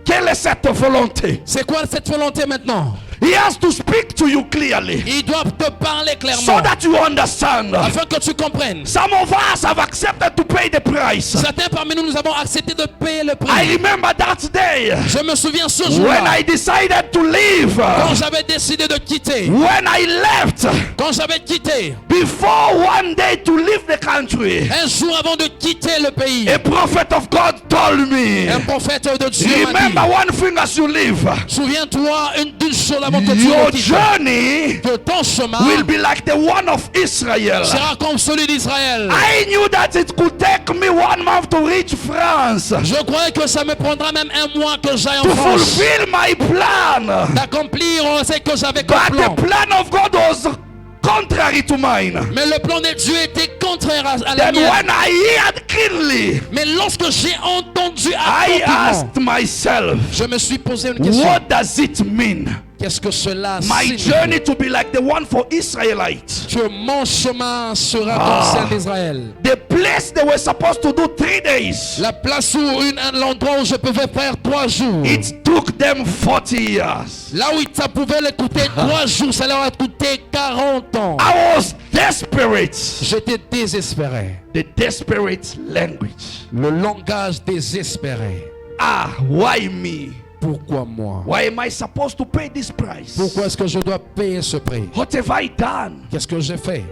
Quelle est cette volonté? C'est quoi cette volonté maintenant? He has to speak to you clearly Il doit te parler so clairement that you understand. afin que tu comprennes. Some of us have accepted to pay the price. Certains parmi nous, nous avons accepté de payer le I prix. remember that day Je me souviens ce when jour-là, I decided to leave. quand j'avais décidé de quitter. When I left, Quand j'avais quitté, before one day to leave the country, un jour avant de quitter le pays, a prophet of God told me, un prophète de Dieu m'a remember dit, one thing as you leave, souviens-toi d'une chose avant que tu your ne quittes. journey Que ton chemin will be like the one of Israel. sera comme celui d'Israël. I knew that it could take me 1 month to reach France, Je croyais que ça me prendra même un mois que j'aille en to France fulfill my plan. d'accomplir ce que j'avais comme But the plan. plan of God was contrary to mine. Mais le plan de Dieu était contraire à la Then mienne. when I heard keenly, Mais lorsque j'ai entendu I attentivement, asked myself, je me suis posé une question. what does it mean Qu'est-ce que cela My signifie? journey to be like the one for Israelites. Que mon chemin sera comme celle d'Israël. The place they were supposed to do 3 days, La place où l'endroit où je pouvais faire 3 jours. it took them 40 years. Là où ça pouvait les coûter 3 jours, ça leur a coûté 40 ans. I was desperate. J'étais désespéré. The desperate language. Le langage désespéré. Why me? Pourquoi moi? Why am I supposed to pay this price? Pourquoi est-ce que je dois payer ce prix? What have I done? Qu'est-ce que j'ai fait?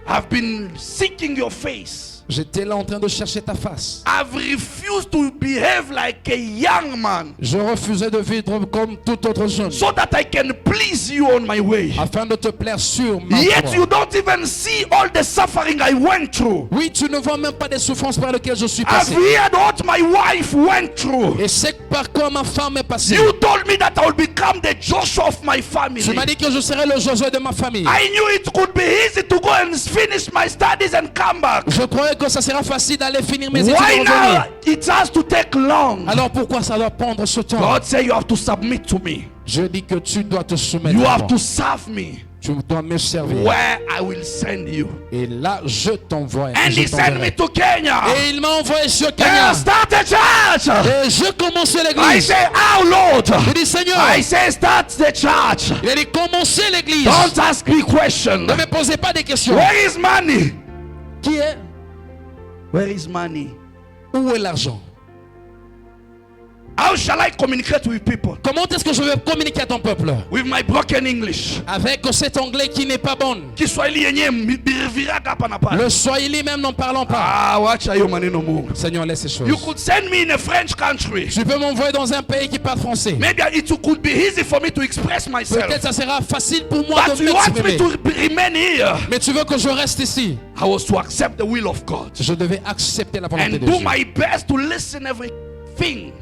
I've been seeking your face. J'étais là en train de chercher ta face. I've refused to behave like a young man Je refusais de vivre comme tout autre jeune, so that I can please you on my way. afin de te plaire sur ma Yet voie. you don't even see all the suffering I went through. Oui, tu ne vois même pas des souffrances par lesquelles je suis I've passé. heard what my wife went through. Et c'est par quoi ma femme est passée. You told me that I will become the Joshua of my family. Tu m'as dit que je serais le Josué de ma famille. I knew it could be easy to go and finish my studies and come back. Je croyais que ça sera facile d'aller finir mes études Why et now revenir. it has to take long? Alors pourquoi ça doit prendre ce temps? God said you have to submit to me. Je dis que tu dois te soumettre You à have moi. to serve me Tu dois me servir. where I will send you. Et là, je t'envoie. And je he sent me t'enverrai. to Kenya. Et il m'a envoyé sur And Kenya. start a church. Et je commençais I l'église. say, oh Lord. Je dis Seigneur. I say, start the church. Il a dit commencez l'église. Don't ask me questions. Ne me posez pas des questions. Where is money? Qui est? Where is money? Où est l'argent? How shall I communicate with people? Comment est-ce que je vais communiquer à ton peuple? With my broken English. Avec cet anglais qui n'est pas bon. Kiswahili yenyewe biriviraga hapa na pale. Le Swahili même n'en parlons pas. Wacha hiyo maneno Mungu. Seigneur, laisse ces choses. You could send me in a French country. Tu peux m'envoyer dans un pays qui parle français. Maybe it could be easy for me to express myself. Peut-être ça sera facile pour moi But de you want me m'exprimer. to remain here. Mais tu veux que je reste ici. I was to accept the will of God Je devais accepter la volonté and de do Dieu. my best to listen everything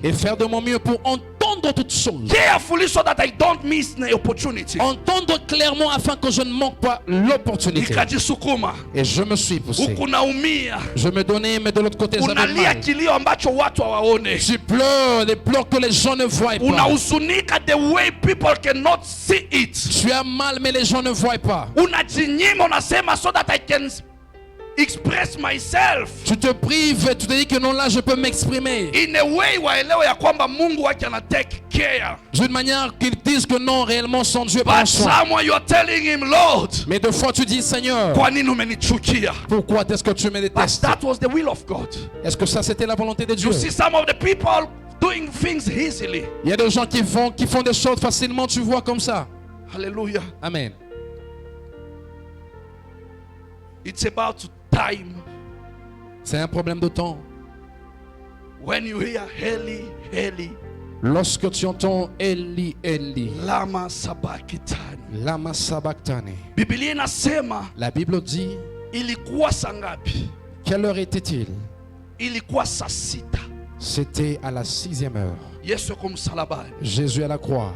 Et faire de mon mieux pour entendre toutes choses. carefully so that I don't miss the opportunity. Entendre clairement afin que je ne manque pas l'opportunité. Nikajisukuma. Et je me suis poussé. Huku naumia. Je me donnais, mais de l'autre côté, j'avais Unalia mal. kilio ambacho watu hawaone. Tu pleures, des pleurs que les gens ne voient pas. Unahuzunika the way people cannot see it. Tu as mal, mais les gens ne voient pas. Unajinyima unasema so that I can express myself Tu te prives et tu te dis que non, là, je peux m'exprimer. in a way waelewe ya kwamba Mungu wake ana take care. D'une manière qu'ils disent que non, réellement, son Dieu prend But soin. someone you are telling him, Lord, Mais deux fois, tu dis, Seigneur, kwa nini umenichukia? pourquoi est-ce que tu me But détestes? that was the will of God. Est-ce que ça, c'était la volonté de Dieu? You see some of the people doing things easily. Il y a des gens qui font des choses facilement, tu vois comme ça. Hallelujah. Amen. It's about time. C'est un problème de temps. When you hear Eli, Eli, Lorsque tu entends Eli, Eli, lama sabakitani. lama sabachthani. Biblia inasema La Bible dit, ilikuwa saa ngapi? quelle heure était-il? Ilikuwa saa sita. C'était à la 6e heure. Yesu yuko msalabani. Jésus à la croix.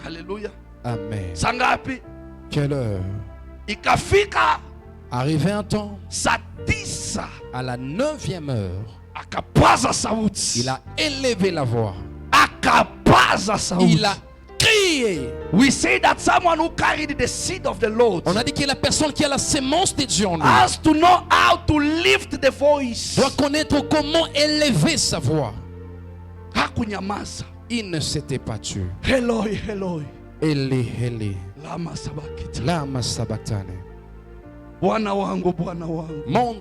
Hallelujah. Amen. Saa ngapi? Quelle heure? Ikafika Arrivé un temps, saa tisa à la 9e heure, akapaza sauti. il a élevé la voix. Akapaza sauti. Il a crié. We say that someone who carried the seed of the Lord On a dit que la personne qui a la sémence de Dieu en lui has to know how to lift the voice. doit connaître comment élever sa voix. Hakunyamaza. Il ne s'était pas tué. Eloi, Eloi, Eli, Eli, lama sabakita. lama sabachthani. Bwana wangu, Bwana wangu, Mon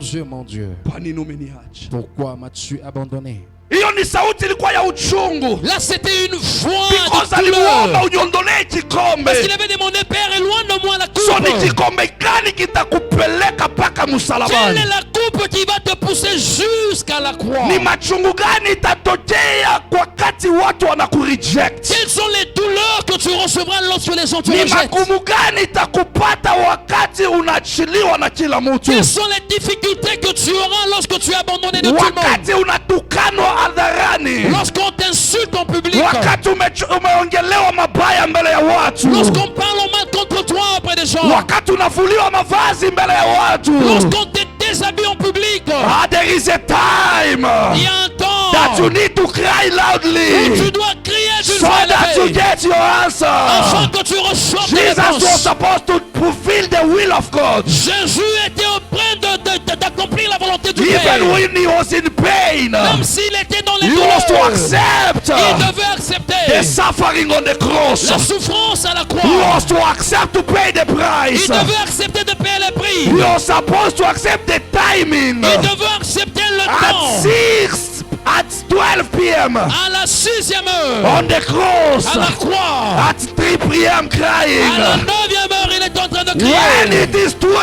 Dieu, kwa nini umeniacha? pourquoi m'as-tu abandonné? Hiyo ni sauti ilikuwa ya uchungu. Là, c'était une voix Because de alimuomba douleur. uniondolee kikombe. Parce qu'il avait demandé, Père, éloigne-moi la So ni coupe. kikombe gani kitakupeleka mpaka Quelle est msalabani? la coupe qui va te pousser jusqu'à la croix? Ni machungu gani itatokea wakati watu wanakureject? Quelles sont les douleurs que tu recevras lorsque les gens te Ni rejettent? magumu gani itakupata wakati unaachiliwa na kila mtu? Quelles sont les difficultés que tu auras lorsque tu es abandonné de tout le monde? Wakati unatukanwa hadharani, Lorsqu'on t'insulte en public, wakati umeongelewa mabaya mbele ya watu, lorsqu'on parle mal contre toi auprès des gens, wakati unavuliwa mavazi mbele ya watu, lorsqu'on te déshabille en public, there is a time il y a un temps that you need to cry où loudly. tu dois crier tu le so vois that you élevé. get your answer. Afin que tu reçoives tes Jesus was réponses. supposed to fulfill the will of God. Jésus était en train d'accomplir la volonté du Even Père. when he was in pain, Même s'il était dans les he was to douleurs, accept il devait accepter the suffering on the cross. la souffrance à la He croix. was to accept to pay the Il price. devait accepter de payer le prix. He was supposed to accept the timing. Il devait accepter le At temps. at 12 p.m. À la 6e heure, on the cross. à la croix. At 3 p.m. À la crying. 9e heure, il est en train de When crier. it is 12,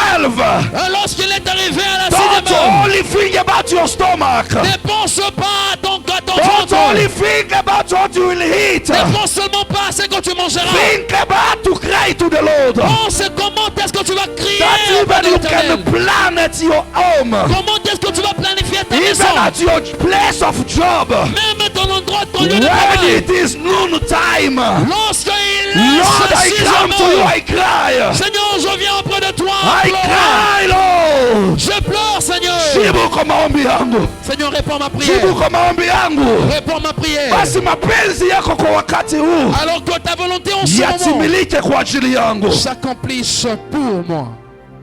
Lorsqu'il est arrivé à la don't 6e heure, only think about your stomach. ne pense pas à ton Don't only think about what you will eat. Ne pense seulement pas à ce que tu mangeras. Think about to cry to the Lord. Pense comment est-ce que tu vas crier That auprès de even you can l'Éternel. plan at your home. Comment est-ce que tu vas planifier ta Even maison. at your place of job. Même ton endroit de ton lieu de When travail. it is noon time, Lorsqu'il Lord, I est come to you, 6e I cry. heure. Seigneur, je viens auprès de toi. I pleurant. cry, Lord. Je pleure, Seigneur. Jibu kwa maombi yangu. Seigneur, réponds ma prière. Jibu kwa maombi yangu. Réponds ma prière. Basi mapenzi yako kwa wakati huu Alors que ta volonté en ce moment yatimilike kwa ajili yangu. s'accomplisse pour moi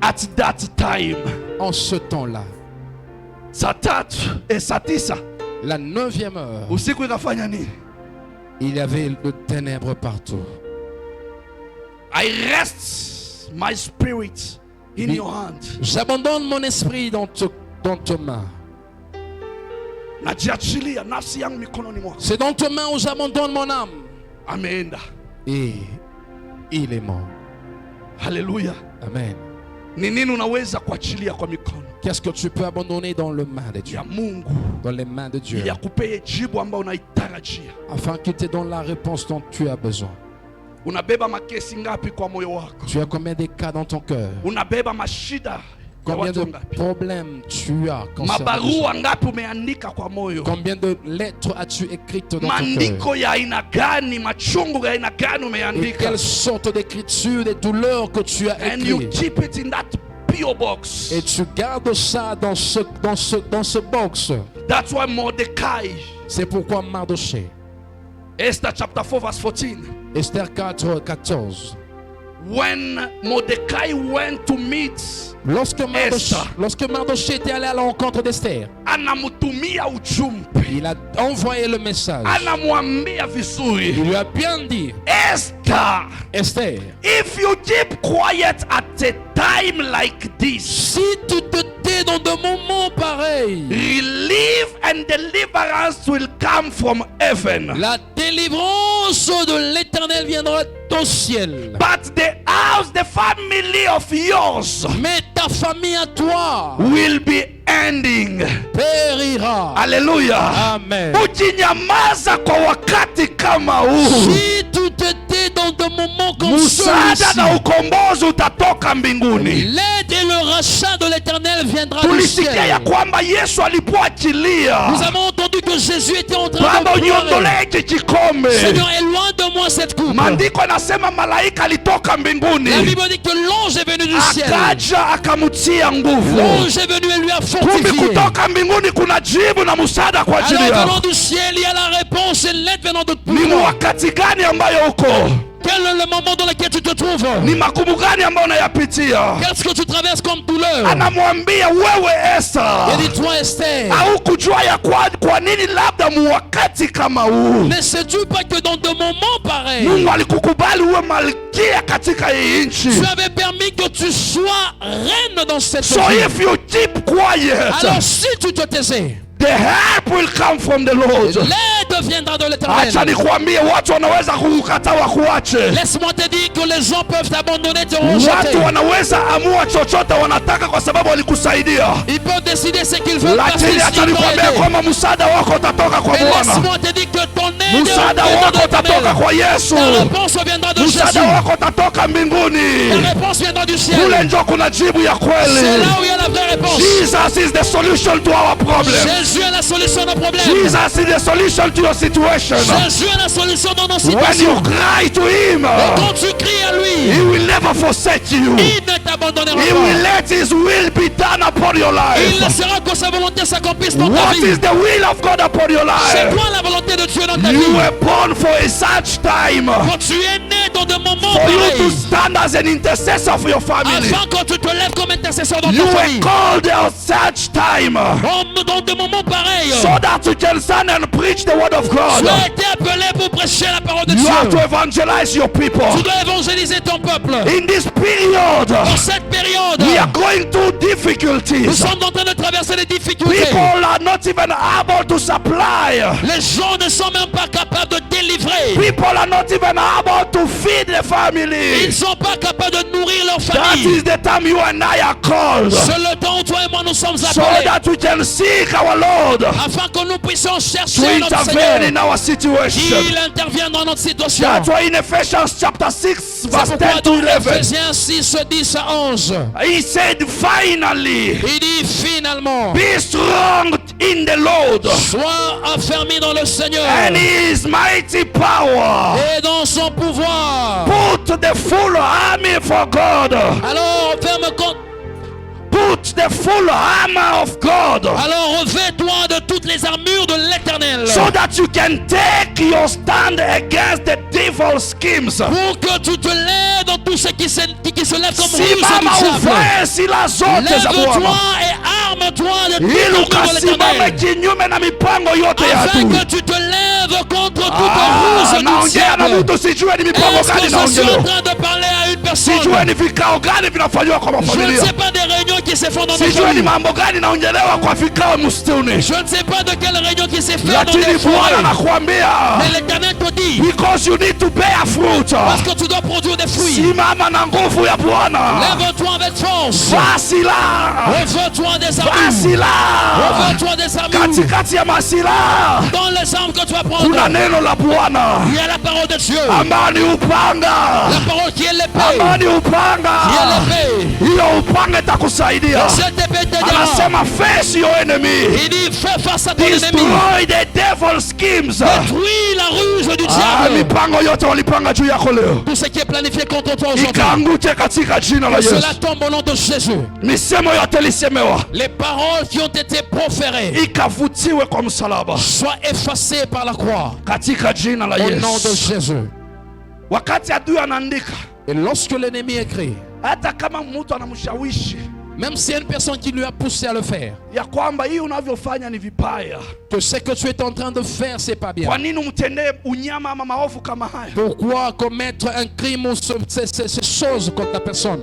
At that time, en ce temps-là. saa 3 saa 9 La 9e heure, usiku ikafanya nini? il y avait de ténèbres partout. I rest my spirit in Oui. your hand. J'abandonne mon esprit dans tes mains. Najiachilia nafsi yangu mikononi mwako. C'est dans tes mains où j'abandonne mon âme. Ameenda. Et il est mort. Haleluya. Amen. Ni nini unaweza kuachilia kwa mikono Qu'est-ce que tu peux abandonner dans les mains de Dieu, ya Mungu dans les mains de Dieu, ili akupee jibu ambayo unaitarajia? afin qu'il te donne la réponse dont tu as besoin? Unabeba makesi ngapi kwa moyo wako? Tu as combien de cas dans ton cœur? Unabeba mashida ya Combien de watu ngapi? problèmes tu as concernant Mabarua ça? ngapi umeandika kwa moyo? Combien de lettres as-tu écrites dans ton cœur? Maandiko ya aina gani, machungu ya aina gani Et umeandika? quelle sorte d'écriture, de douleurs que tu as And you écrit? keep it in that PO box. Et tu gardes ça dans ce box. That's why Mordecai, C'est pourquoi Mardoché, Esther chapter 4 verse 14, Esther 4, 14. when Mordecai went to meet, Lorsque Mardoché était allé à l'encontre d'Esther, anamutumia ujumbe, il a envoyé le message. anamwambia Il vizuri, lui a bien dit, Esther, Esther, if you keep quiet at a time like this, si tu te tais dans de moments pareils, relief and deliverance will come from heaven. la délivrance de l'Éternel viendra au ciel. But the house, the family of yours Mais ta famille à toi will be ending. périra. Hallelujah. Amen. Ukinyamaza kwa wakati kama huu, Si tu te tais dans des moments comme msaada celui-ci, na ukombozi utatoka mbinguni. l'aide et le rachat de l'Éternel viendra du Tulisikia ya ciel. kwamba Yesu alipoachilia, Nous avons entendu que Jésus était en train Baba de pleurer. uniondolee hiki kikombe, Seigneur, éloigne de moi cette coupe. maandiko anasema malaika alitoka La mbinguni Bible dit que l'ange est venu du ciel. akaja akamutia nguvu. L'ange est venu et lui a Kumbe fortifié. kutoka mbinguni kuna jibu na msaada kwa ajili Alors venant yako. du ciel, il y a la réponse et l'aide venant de Ni toi. wakati gani ambayo uko? Quel est le moment dans lequel tu te trouves? Ni magumu gani ambayo unayapitia? Qu'est-ce que tu traverses comme douleur? Anamwambia wewe Esther, Et dis-toi, Esther, au kujua ya kwa nini labda muwakati kama huu ne sais-tu pas que dans des moments pareils, Mungu alikukubali uwe malkia katika hii nchi? tu avais permis que tu sois reine dans cette So vie. if you keep quiet, Alors si tu te taisais, the help will come from the Lord. l'aide viendra de Acha l'Éternel. nikwambie, watu wanaweza kukukataa wakuache. Laisse-moi te dire que les gens peuvent t'abandonner, te Watu rejeter. wanaweza amua chochote wanataka kwa sababu walikusaidia, Ils peuvent décider ce qu'ils veulent parce lakini qu'ils acha t'ont nikwambie aidé. kwamba msaada wako utatoka kwa Mais Bwana. laisse-moi te dire que ton aide Msaada viendra wako de utatoka l'Éternel. kwa Yesu. Ta réponse viendra de Jésus. Msaada wako utatoka mbinguni. Ta réponse viendra du ciel. Kule ndio kuna jibu ya C'est kweli. là où il y a la vraie réponse. Jesus is the solution to our problem. Jésus est la solution à nos problèmes. Jesus is the solution to your situation. Jésus est la solution dans nos When you situations. cry to him, Et quand tu cries à he lui, will never forsake you. il ne t'abandonnera t'abandonnera He will pas. let His will be done upon your Il life. laissera que sa volonté s'accomplisse dans ta What vie. is the will of God upon your C'est life? quoi la volonté de Dieu dans ta You vie? were born for a such time, Quand tu es né dans des moments for you to pareils, stand as an intercessor for your family. afin quand tu te lèves comme intercesseur dans You ta were famille, called at such time, dans des moments pareils, so that you can stand and preach the word of tu God. as été appelé pour prêcher la parole de You have to Dieu. evangelize your people. Tu dois évangéliser ton peuple. In this period, Dans cette période, we are going through nous difficulties. sommes en train de traverser des difficultés. People are not even able to supply. Les gens ne sont même pas capables de délivrer. People are not even able to feed the Ils family. ne sont pas capables de nourrir leur That famille. is the time you and I are called, C'est le temps où toi et moi nous sommes so appelés that we can seek our Lord afin que nous puissions to chercher notre intervene in Seigneur. our situation. Il intervient dans notre situation. That's why in Ephesians chapter 6 C'est verse pourquoi 10 to dans 11, Ephésiens 6, 10 à 11, he said, finally, il dit finalement, be strong in the Lord sois affermi dans le Seigneur and His mighty power. et dans son pouvoir. Put the full army for God. Alors ferme compte. Put the full armor of God, Alors revêt-toi de toutes les armures de l'Éternel so that you can take your stand against the devil's schemes. pour que tu te lèves dans tout ce qui se lève comme ruse Simama du diable. uvae silaha zote za Lève-toi Bwana et arme-toi de toutes ili les armures de ukasimame l'Éternel kinyume na mipango yote ya afin adui. que tu te lèves contre toute ruse du Naongea na diable. mtu sijue ni mipango Est-ce que gani je suis en naongelewa, train de parler à une personne? sijue ni vikao gani vinafanywa kwa Je ne mafamilia, sais pas des réunions qui se font dans nos sijue ni familles. mambo gani naongelewa kwa vikao msituni, Je ne sais pas de quelle réunion qui s'est faite dans lakini des Bwana forêts. anakuambia, Mais l'Éternel te dit, because you need to bear fruit. parce que tu dois produire des fruits. Simama na nguvu ya Bwana. Lève-toi avec force. Vaa silaha, Revêt-toi des vaa armures. silaha. Revêt-toi des armures. Katikati ya masilaha Dans les armes que tu vas kuna prendre, neno la Bwana il y a la parole de Dieu. ambayo ni upanga, La parole qui est l'épée. ambayo ni upanga. Qui est l'épée. Hiyo upanga itakusaidia. Et cette épée t'aidera. Anasema face your enemy, Il dit, fais face à ton ennemi. destroy the devil's schemes. Détruis la ruse du diable. Mipango yote walipanga juu yako leo Tout ce qui est planifié contre toi aujourd'hui. ikaanguke katika jina la Cela Yesu. tombe au nom de Jésus. Misemo yote lisemewa Les paroles qui ont été proférées ikavutiwe kwa msalaba soient effacées par la croix. katika jina la Au nom de Yesu. Jésus. Wakati adui anaandika, Et lorsque l'ennemi écrit, hata kama mtu anamshawishi même s'il y a une personne qui lui a poussé à le faire, ya kwamba hii unavyofanya ni vibaya, que ce que tu es en train de faire, c'est pas bien. kwa nini umtendee unyama ama maovu kama haya? Pourquoi commettre un crime ou ces choses contre la personne?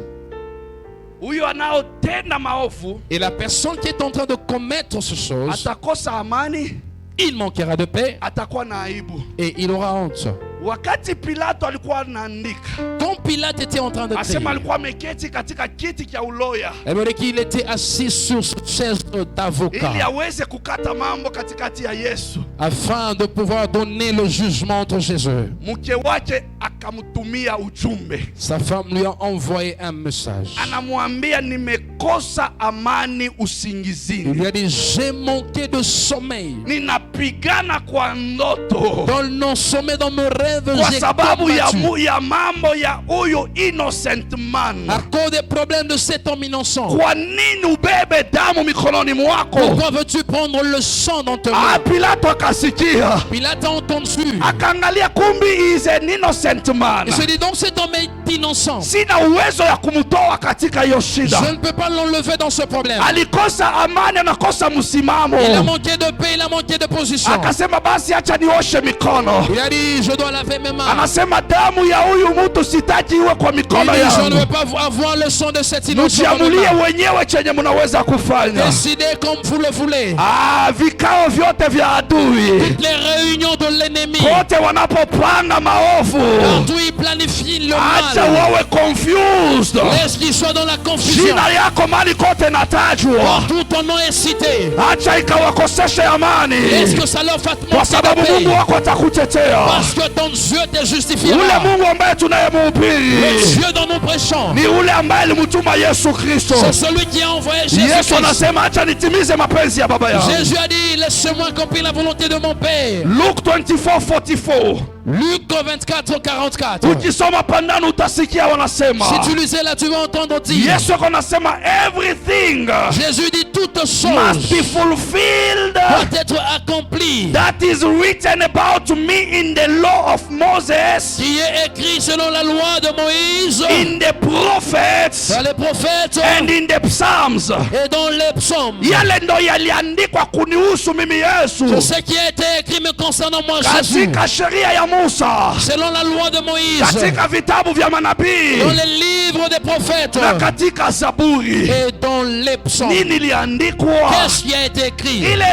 Huyo anaotenda maovu Et la personne qui est en train de commettre ces choses, atakosa amani, il manquera de paix atakuwa na aibu. et il aura honte. Wakati Pilato alikuwa anaandika, Quand Pilate était en train de asema crier, alikuwa ameketi katika kiti cha uloya elle me dit qu'il était assis sur cette chaise d'avocat ili aweze kukata mambo katikati ya Yesu. afin de pouvoir donner le jugement entre Jésus. Mke wake akamtumia ujumbe, Sa femme lui a envoyé un message. anamwambia nimekosa amani Il usingizini, lui a dit, j'ai manqué de sommeil. ninapigana kwa ndoto Dans le sommeil, dans mes rêves, kwa j'ai sababu ya, combattu. ya mambo ya huyu innocent man. À cause des problèmes de cet homme innocent. Kwa nini ubebe damu mikononi mwako? Pourquoi veux-tu prendre le sang dans tes mains? Pilato akasikia, Pilate a entendu. akaangalia, kumbi is an innocent man. Il se dit donc cet homme est innocent. Sina uwezo ya kumtoa katika hiyo shida. Je ne peux pas l'enlever dans ce problème. Alikosa amani, anakosa msimamo. Il a manqué de paix, il a manqué de position. Akasema basi acha nioshe mikono. Il a dit je dois laver mes mains. Anasema damu ya huyu mtu sitaki iwe kwa Il mikono dit je ne veux yangu. pas avoir le sang de cet innocent. dans mes Mjiamulie mains. wenyewe chenye mnaweza kufanya. Décidez comme vous le voulez. Vikao vyote vya adui Toutes les réunions de l'ennemi, wote wanapopanga maovu, partout il planifie le acha mal. wawe confused. Laisse qu'ils soient dans la confusion. Jina yako mali kote natajwa, Tout ton nom est cité. acha ikawakoseshe amani, Est-ce que ça leur fait kwa manquer sababu de paix? Mungu wako atakutetea. Parce que ton Dieu te Ule justifiera. Mungu ambaye Le tunayemhubiri Dieu dont nous prêchons, ni ule ambaye alimtuma Yesu Kristo. c'est celui qui a envoyé Yesu Jésus-Christ. anasema acha nitimize mapenzi ya baba yangu. Jésus a dit, laisse-moi accomplir la volonté de mon Père. Luke 24:44. Luc 24, 44. Ukisoma pandani utasikia wanasema. Si tu lisais là, tu vas entendre dire. Yesu anasema everything Jésus dit toute must chose be fulfilled doit être accomplie that is written about me in the law of Moses, qui est écrit selon la loi de Moïse, in the prophets, dans les prophètes and in the psalms. et dans les psaumes. Yale ndo yaliandikwa kunihusu mimi Yesu Tout ce qui a été écrit me concernant moi, Jésus, katika sheria ya Musa, selon la loi de Moïse, katika vitabu vya manabii dans les livres des prophètes na katika Zaburi. et dans les psaumes. Nini iliandikwa? Qu'est-ce qui a été écrit? Ile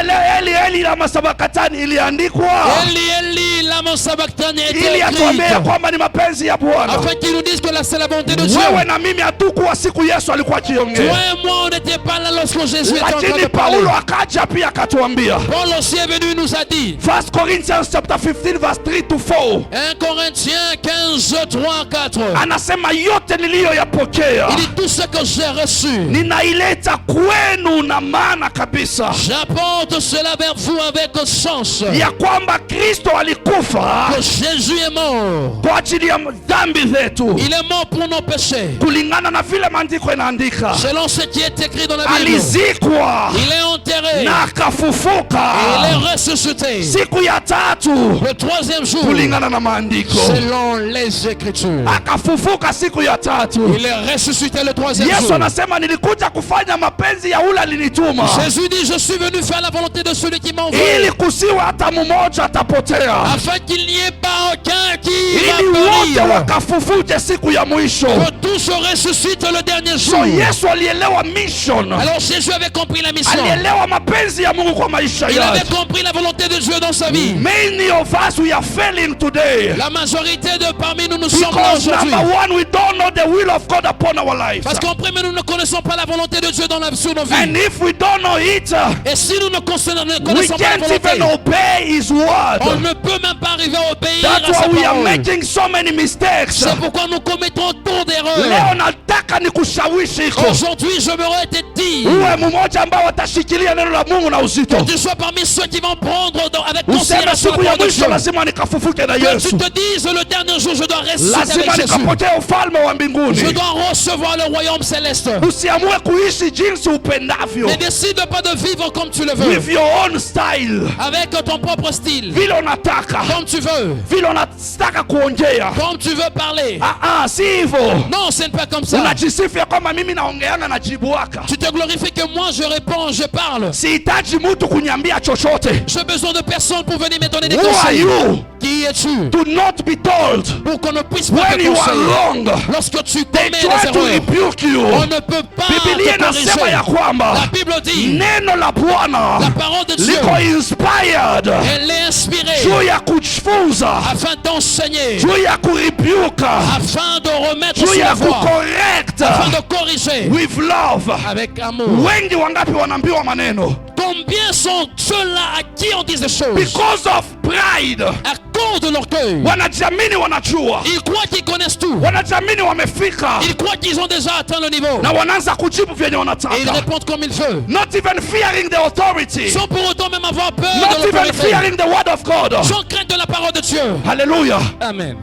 Eli la masabakatani iliandikwa Eli, Eli, lama sabachthani a été ili atuambie écrite kwamba ni mapenzi ya Bwana. afin qu'ils nous disent que là c'est la volonté de Dieu. Wewe na mimi hatukuwa siku Yesu alikuwa Toi akiongea, et moi, on n'était pas là lorsque Jésus était en train lakini de parler. Paulo akaja pia akatuambia. Paul aussi est venu, il nous a dit, 1 Corinthians chapter 15 verse 3 to 4, 1 Corinthiens 15, 3, 4. anasema yote niliyoyapokea Il dit tout ce que j'ai reçu, ninaileta kwenu na maana kabisa j'apporte cela vers vous avec sens. ya kwamba Kristo alikufa Que Jésus est mort. kwa ajili ya dhambi zetu Il est mort pour nos péchés. kulingana na vile maandiko inaandika. Selon ce qui est écrit dans la Bible, Alizikwa il est enterré na et akafufuka il est ressuscité siku ya tatu le troisième jour, kulingana na maandiko. selon les Écritures. Akafufuka siku ya tatu. Il est ressuscité le troisième Yesu jour. anasema nilikuja kufanya mapenzi ya ule alinituma, Jésus dit, je suis venu faire la volonté de celui qui m'a envoyé, ili kusiwe hata mmoja atapotea, afin qu'il n'y ait pas aucun qui ili va wote périr, wakafufuje siku ya mwisho. que tous se ressuscitent le dernier So jour. Yesu alielewa mission, Alors Jésus avait compris la mission. alielewa mapenzi ya Mungu kwa maisha Il avait yake. compris la volonté de Dieu dans sa vie. Many of us we are failing today La majorité de parmi nous, nous sommes là because aujourd'hui. number one, we don't know the will of God upon our lives. Parce qu'en premier, nous ne connaissons pas la volonté de Dieu sur nos vies. And if we don't know it, Et si nous ne connaissons we pas la can't even volonté, obey His on word. ne peut même pas arriver à obéir à That's sa why we are parole. making so many mistakes. C'est pourquoi nous commettons tant d'erreurs. Leo nataka nikushawishi iko Aujourd'hui, je me été dit uwe mmoja ambao watashikilia neno la Mungu na uzito. que tu sois parmi ceux qui vont prendre avec Useme considération siku la ya parole de Dieu. mwisho lazima nikafufuke na Que tu Yesu, te dises le dernier jour, je dois ressusciter lazima avec Jésus. nikapokea ufalme wa Je mbinguni. dois recevoir le royaume céleste. Usiamue kuishi jinsi upendavyo, Ne décide pas de vivre comme tu le veux, with your own style, avec ton propre style, vile unataka, comme tu veux, vile unataka kuongea. comme tu veux parler. Si hivyo. Non, ce n'est pas comme ça. Unajisifu ya kwamba mimi naongeanga na jibuaka. Tu te glorifies que moi je réponds, je parle. Sihitaji mtu kuniambia chochote. J'ai besoin de personne pour venir me donner des Who are conseils. you Qui es-tu? to not be told Pour qu'on ne puisse pas when te you are conseiller. wrong? Lorsque tu They commets try des to erreurs, rebuke you. on ne peut pas Biblia te inasema corriger. ya kwamba La Bible dit, neno la Bwana la parole de Dieu, liko inspired elle est inspirée juu ya kujifunza, afin d'enseigner, juu ya kuribuka, afin de remettre juu sur la ya voie, kucorrect afin de corriger with love. avec amour. Wengi wangapi wanaambiwa maneno Combien sont ceux-là à qui on dit des choses because of pride? à cause de l'orgueil? Wanajiamini wanajua, Ils croient qu'ils connaissent tout. wanajiamini wamefika, Ils croient qu'ils ont déjà atteint le niveau. na wanaanza kujibu vyenye Et ils wanataka, répondent comme il veut. not even fearing the authority, Sans pour autant même avoir peur not de even l'autorité. fearing the word of God. Sans crainte de la parole de Dieu. Hallelujah. Amen.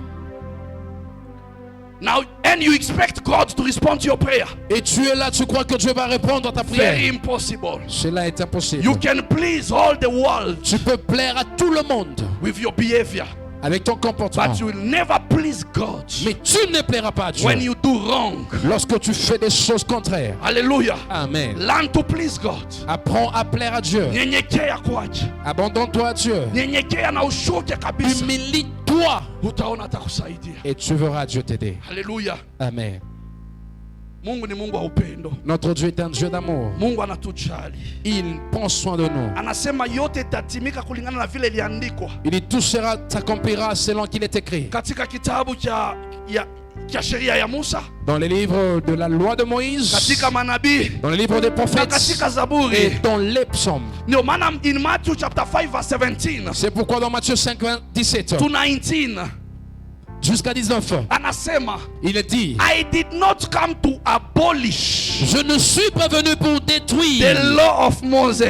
Now, and you expect God to respond to your prayer. Et tu es là, tu crois que Dieu va répondre à ta Very prière. impossible. Cela est impossible. You can please all the world Tu peux plaire à tout le monde with your behavior, avec ton comportement. but you will never please God Mais tu ne plairas pas à Dieu when you do wrong. lorsque tu fais des choses contraires. Hallelujah. Amen. Learn to please God. Apprends à plaire à Dieu. Nyenyekea kwaje, Abandonne-toi à Dieu. nyenyekea na ushuke kabisa, Humilie-toi utaona atakusaidia. et tu verras Dieu t'aider. Hallelujah. Amen. Mungu ni Mungu wa upendo. Notre Dieu est un Dieu d'amour. Mungu anatujali. Il prend soin de nous. Anasema yote itatimika kulingana na vile iliandikwa Il dit tout s'accomplira selon qu'il est écrit. katika kitabu cha sheria ya Musa, Dans les livres de la loi de Moïse, katika manabii dans les livres des na prophètes katika et Zaburi. dans les psaumes. Ndio maana in Matthew chapter 5 verse 17 C'est pourquoi dans Matthieu 5, 17 to 19 jusqu'à 19. Anasema, Il dit, I did not come to abolish je ne suis pas venu pour the détruire law of Moses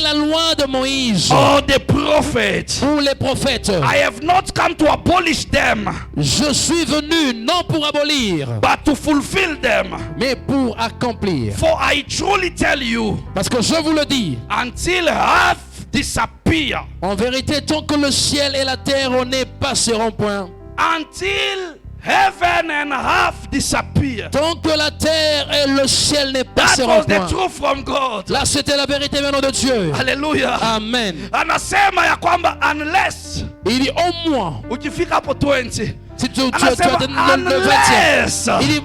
la loi de Moïse or the prophets. pour les prophètes. I have not come to abolish them, Je suis venu non pour abolir, but to fulfill them. mais pour accomplir. For I truly tell you, Parce que je vous le dis, until earth disappear, en vérité, tant que le ciel et la terre ne passeront point, until heaven and earth disappear. tant que la terre et le ciel ne That passeront was the point. truth from God. Là, c'était la vérité venant de Dieu. Hallelujah. Amen. Anasema ya kwamba unless Il dit au moins, ukifika hapo 20, si tu anasema atteins le 20e, unless il dit,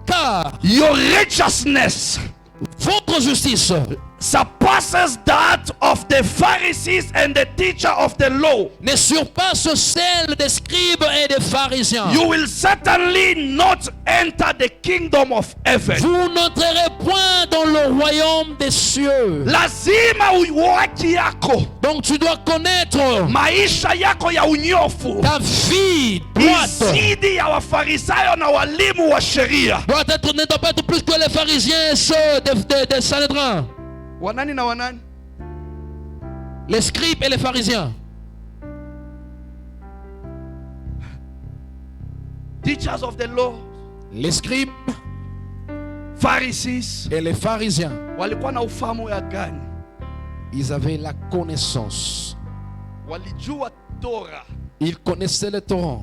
car your righteousness votre justice surpasses that of the Pharisees and the teacher of the law, ne surpasse celle des scribes et des pharisiens, you will certainly not enter the kingdom of heaven. vous n'entrerez point dans le royaume des cieux. Lazima uwaki yako, Donc tu dois connaître maisha yako ya unyofu ta vie droite izidi ya wafarisayo na walimu wa sheria. doit être, ne doit pas être plus que les pharisiens et ceux des Sanhédrins, Wanani na wanani? les scribes et les pharisiens, Teachers of the law, les scribes Pharisees, et les pharisiens. walikuwa na ufahamu ya gani? Ils avaient la connaissance. Walijua Torah, Ils connaissaient le Torah,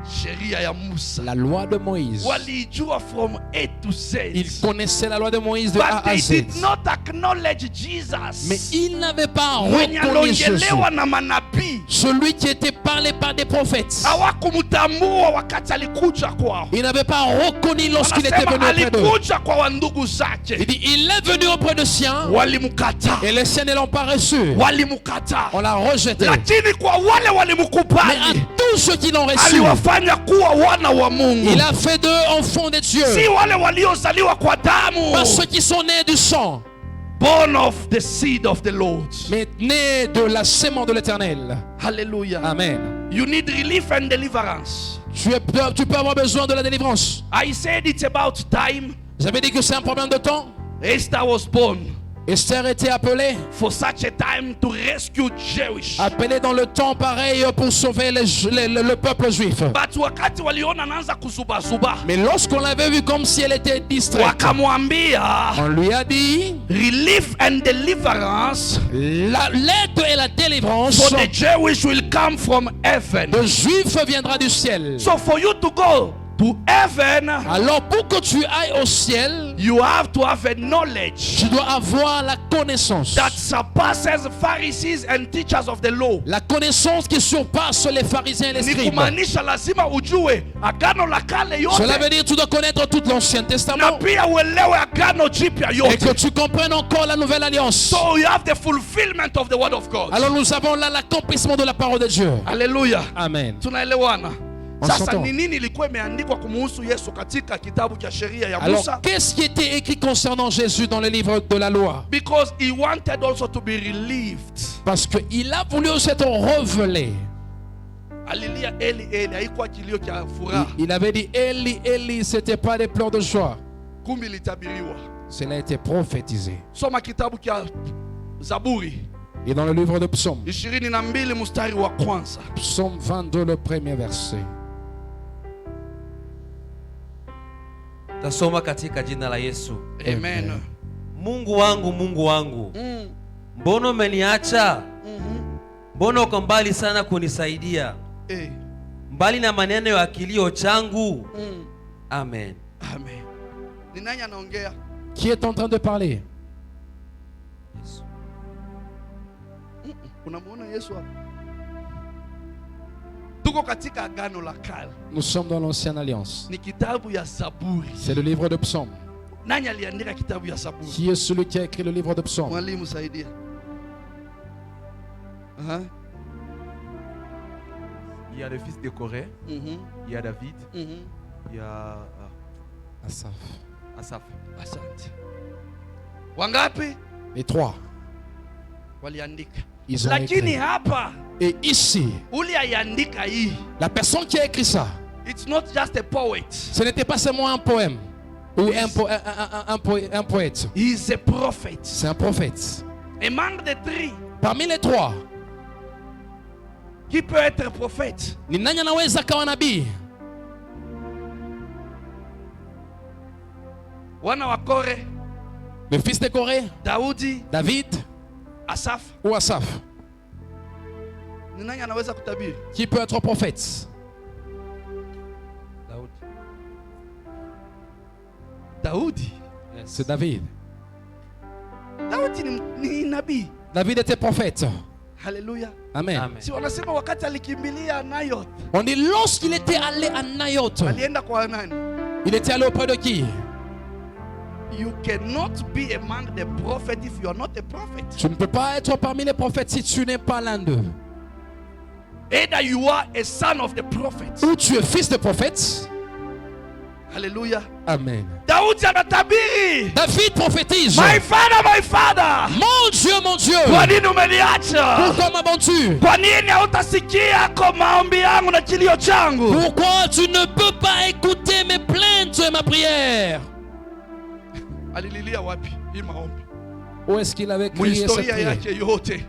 sheria ya Musa. la loi de Moïse. Walijua from A to Z. Ils connaissaient la loi de Moïse de But A à they Z. did not acknowledge Jesus. Mais ils n'avaient pas Mwenye reconnu Jésus, alongelewa na manabii. celui qui était parlé par des prophètes. Hawakumtambua wakati alikuja kwao. Ils n'avaient pas reconnu lorsqu'il était Anasema venu auprès d'eux. alikuja kwa wandugu Il zake. dit, il est venu auprès de siens Walimkataa. et les siens ne l'ont pas reçu. Walimkataa. On l'a rejeté. Lakini kwa wale Mais à walimkubali, tous ceux qui l'ont reçu, aliwafanya kuwa wana wa Mungu. il a fait d'eux enfants de Dieu. Si wale waliozaliwa kwa damu, Pas ceux qui sont nés du sang, born of the seed of the Lord. mais nés de la sémence de l'Éternel. Hallelujah. Amen. You need relief and deliverance. Tu peux avoir besoin de la délivrance. I said it's about time. J'avais dit que c'est un problème de temps. Esther was born Esther était appelée, for such a time to rescue Jewish. appelée dans le temps pareil pour sauver le peuple juif. But wakati waliona anaanza kuzubazuba, Mais lorsqu'on l'avait vue comme si elle était distraite, wakamwambia on lui a dit, relief and deliverance l'aide et la délivrance for the Jewish will come from heaven. de juif viendra du ciel. So for you to go to heaven, Alors pour que tu ailles au ciel, you have to have a knowledge tu dois avoir la connaissance. that surpasses Pharisees and teachers of the law. La connaissance qui surpasse les pharisiens et les Ni scribes. kumaanisha lazima ujue agano la kale Cela yote veut dire que tu dois connaître tout l'Ancien na Testament pia uelewe agano jipya et que yote. tu comprennes encore la Nouvelle Alliance. So you have the fulfillment of the word of God. Alors nous avons là l'accomplissement de la parole de Dieu. Hallelujah. Amen. Tunaelewana? On Sasa s'entend. ni nini ilikuwa imeandikwa kumuhusu Yesu katika kitabu cha sheria ya Alors Musa? qu'est-ce qui était écrit concernant Jésus dans le livre de la loi? Because he wanted also to be relieved. Parce qu'il a voulu s'être révélé. Alilia Eli Eli, haikuwa kilio cha furaha. Il avait dit Eli, Eli, c'était pas des pleurs de joie. Kumbi ilitabiriwa. Cela a été prophétisé. Soma kitabu cha Zaburi Et dans le livre de Psaume, 22 mstari wa kwanza. Psaume 22, le premier verset. Tasoma katika jina la Yesu. Amen. Mungu wangu, Mm. mbona umeniacha? Mhm. Mbona uko mbali sana kunisaidia, Eh. mbali na maneno ya kilio changu? Mm. Amen. Amen. Ni nani anaongea? Qui est en train de parler? Yesu. Unamuona Yesu hapa? Tuko katika agano la kale. Nous sommes dans l'Ancienne Alliance. Ni kitabu ya Zaburi. C'est le livre de Psaume. Nani aliandika kitabu ya Zaburi? Qui est celui qui a écrit le livre de Psaume? Mwalimu saidia. Aha. Il y a le fils de Corée, Mhm. il y a David, Mhm. il y a Asaph. Asaph. Asante. Wangapi Les trois, waliandika? ils ont Lakini écrit. hapa Et ici, uli aiandika hii la personne qui a écrit ça, It's not just a poet. Ce n'était pas seulement un poème ou un poète. He is a prophet. C'est un prophète. Among the three, Parmi les trois, qui peut être prophète? ni nani anaweza kawa nabii? Wana wa Kore, Le fils de Corée, Daudi, David Asaf. ou Asaph? Ni nani anaweza kutabiri? Qui peut être prophète? Daudi. C'est David. Daudi ni nabii. David était prophète. Haleluya. Amen. Amen. Si wanasema wakati alikimbilia Nayoth, On dit lorsqu'il était allé à Nayoth, alienda kwa nani? il était allé auprès de qui? You cannot be among the prophet if you are not a prophet. Tu ne peux pas être parmi les prophètes si tu n'es pas l'un d'eux. Either you are a son of the prophet. Ou tu es fils de prophète. Haleluya. Amen. Daudi anatabiri. David prophétise. My father. Mon Dieu, Kwa nini umeniacha? pourquoi m'abandonnes-tu? Kwa nini hautasikia kwa maombi yangu na kilio changu? Pourquoi tu ne peux pas écouter mes plaintes et ma prière? Alililia wapi hii maombi? Où est-ce qu'il avait crié cette Muhistoria prière? yake yote.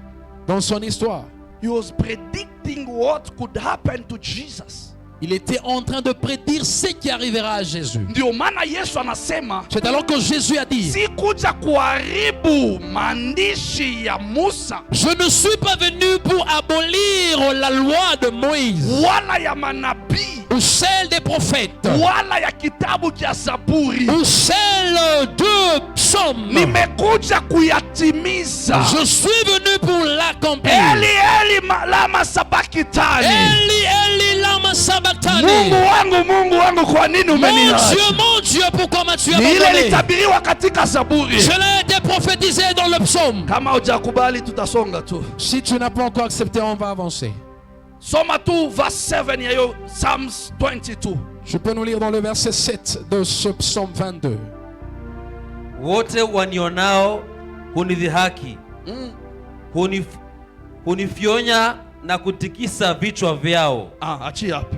Dans son histoire. He was predicting what could happen to Jesus. Il était en train de prédire ce qui arrivera à Jésus. Ndio maana Yesu anasema, C'est alors que Jésus a dit, si kuja kuharibu maandishi ya Musa je ne suis pas venu pour abolir la loi de Moïse wala ya manabii ou celle des prophètes wala ya kitabu cha Zaburi, ou celle de psaumes. nimekuja kuyatimiza. Je suis venu pour l'accomplir. Eli lama sabakitani. Eli lama sabachthani. Mungu wangu, kwa nini umeniacha? Mon Dieu, pourquoi m'as-tu Ni ile abandonné? litabiriwa katika Zaburi. Cela a été prophétisé dans le psaume. Kama hujakubali tutasonga tu. Si tu n'as pas encore accepté, on va avancer. Soma tu verse 7 ya hiyo Psalms 22. Je peux nous lire dans le verset 7 de ce psaume 22. Wote wanionao hunidhihaki, hunifyonya na kutikisa vichwa vyao. Achia hapo.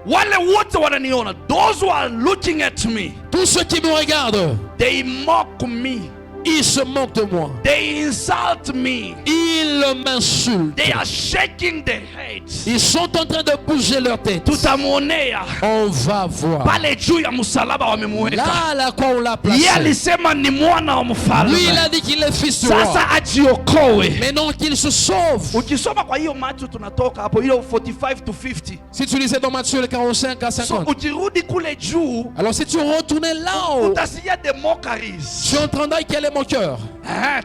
Wale wote wananiona, those who are looking at me, Tous ceux qui me regardent, they mock me. ils se moquent de moi. They insult me. Ils m'insultent. They are shaking their heads. Ils sont en train de bouger leur tête. Tutamuonea. On va voir. Pale juu ya msalaba wamemweka. Là, à quoi on l'a Yeye placé. alisema ni mwana wa mfalme. Lui, il a dit qu'il est fils du roi. Sasa ajiokoe. Mais non, qu'il se sauve. Ukisoma kwa hiyo Matthew tunatoka hapo hiyo 45 to 50. Si tu lisais dans Matthieu le 45 à So 50. ukirudi kule juu Alors si tu retournais là-haut, utasikia the mockeries. tu entendrais quel est mon cœur.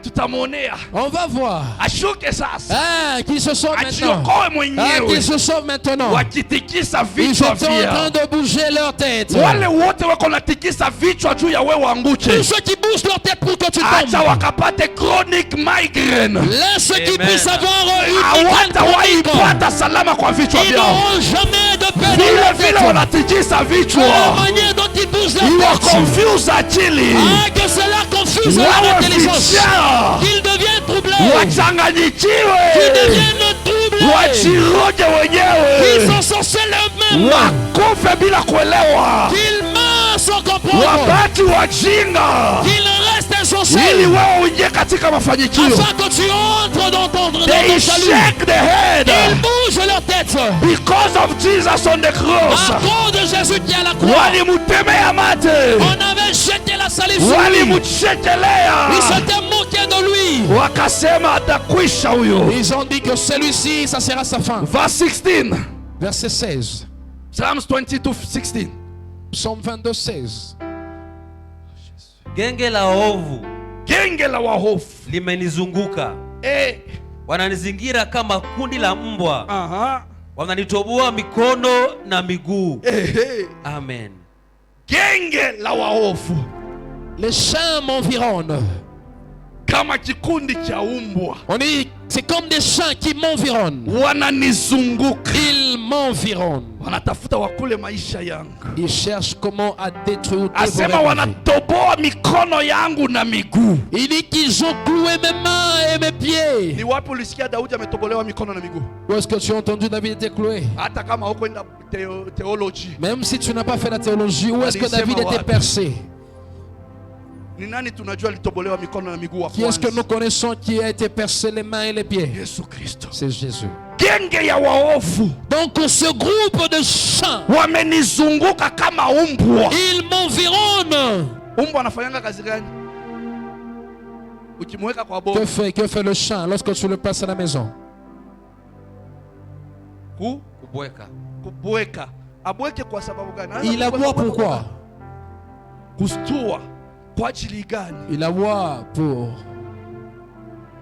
Tutamuonea. On va voir. Ashuke sasa. Qu'il se sauve maintenant. Ajiokoe mwenyewe. Qu'il se sauve maintenant. Wakitikisa Ils vichwa sont en train vyao. de bouger leur tête. Wale wote wako natikisa vichwa juu ya wewe Tous anguke. ceux qui bougent leur tête pour que tu Acha tombes. wakapate chronic migraine. Laisse ceux qui Amen. puissent avoir une migraine Hawatawahi chronique. pata salama kwa vichwa Ils vyao. n'auront jamais de paix dans Vile leur vile tête. wanatikisa La vichwa. manière dont ils bougent leur Iwa tête. confuse akili. Que cela confuse leur Wawe intelligence. fichea. Qu'ils deviennent troublés. Wachanganyikiwe. Qu'ils deviennent troublés. Wajiroge Qu'ils wenyewe. s'ensorcellent eux-mêmes. Wakufe bila kuelewa. Qu'ils meurent sans comprendre. Wabaki wajinga. Qu'ils restent Ili insensés. wewe uingie katika mafanikio. Afin que tu entres dans ton They salut. shake the head. Ils bougent leur tête. Because of Jesus on the cross. À cause de Jésus qui est à la croix. Walimutemea mate. On avait jeté la salive sur lui. Walimuchekelea. Ils s'étaient moqués de lui. Wakasema atakwisha huyo. Ils ont dit que celui-ci, ça sera sa fin. Verse 16. Verset 16. Psalms 22:16. Psaume 22, 16. Genge la ovu Genge la wahofu. limenizunguka, wananizingira kama kundi la mbwa, wananitoboa mikono na miguu. Amen. Genge la wahofu. Les chiens m'environnent. Kama kikundi cha umbwa. On dit, c'est comme des chiens qui m'environnent. Wananizunguka. Ils m'environnent. Wanatafuta wakule maisha yangu. Ils cherchent comment à détruire ou Asema dévorer ma vie. wanatoboa mikono yangu na miguu. Il dit qu'ils ont cloué mes mains et mes pieds. Ni wapi ulisikia Daudi ametobolewa mikono na miguu? Où est-ce que tu as entendu David était cloué? Hata kama hukwenda theology. Même si tu n'as pas fait la théologie, où est-ce que Alisema David était wapi? percé? Ni nani tunajua alitobolewa mikono na miguu wa Qui est-ce que kwanza? nous connaissons qui a été percé les mains et les pieds? Yesu Kristo. C'est Jésus. Genge ya waovu Donc ce groupe de saints, wamenizunguka kama umbwa. ils m'environnent. Umbwa anafanyanga kazi gani? Ukimweka kwa Que bovu fait le chien lorsque tu le passes à la maison? Kubweka. kubweka. Abweke kwa sababu gani? Anaweza Il aboie kubweka pourquoi? Kustua kwa ajili gani? Il aboie pour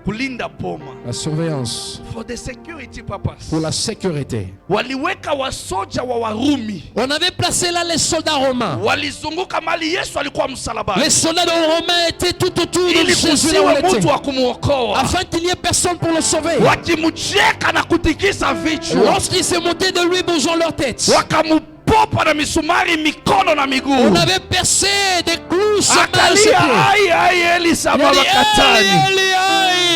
Kulinda boma. la surveillance, For the security purpose. pour la sécurité. Waliweka wasoja wa Warumi. On avait placé là les soldats romains. Walizunguka mali Yesu alikuwa msalabani. Les soldats romains étaient tout autour de Ili Jésus là où kusiwe il était, mtu wa kumuokoa. afin qu'il n'y ait personne pour le sauver. Wakimcheka na kutikisa vichwa. Lorsqu'ils se montaient de lui, bougeant leur tête, Wakamupopa na misumari mikono na miguu. on avait percé des clous sur mains et ses Akalia pieds. ai Eli Il a sama dit, makatani. Eli, Eli,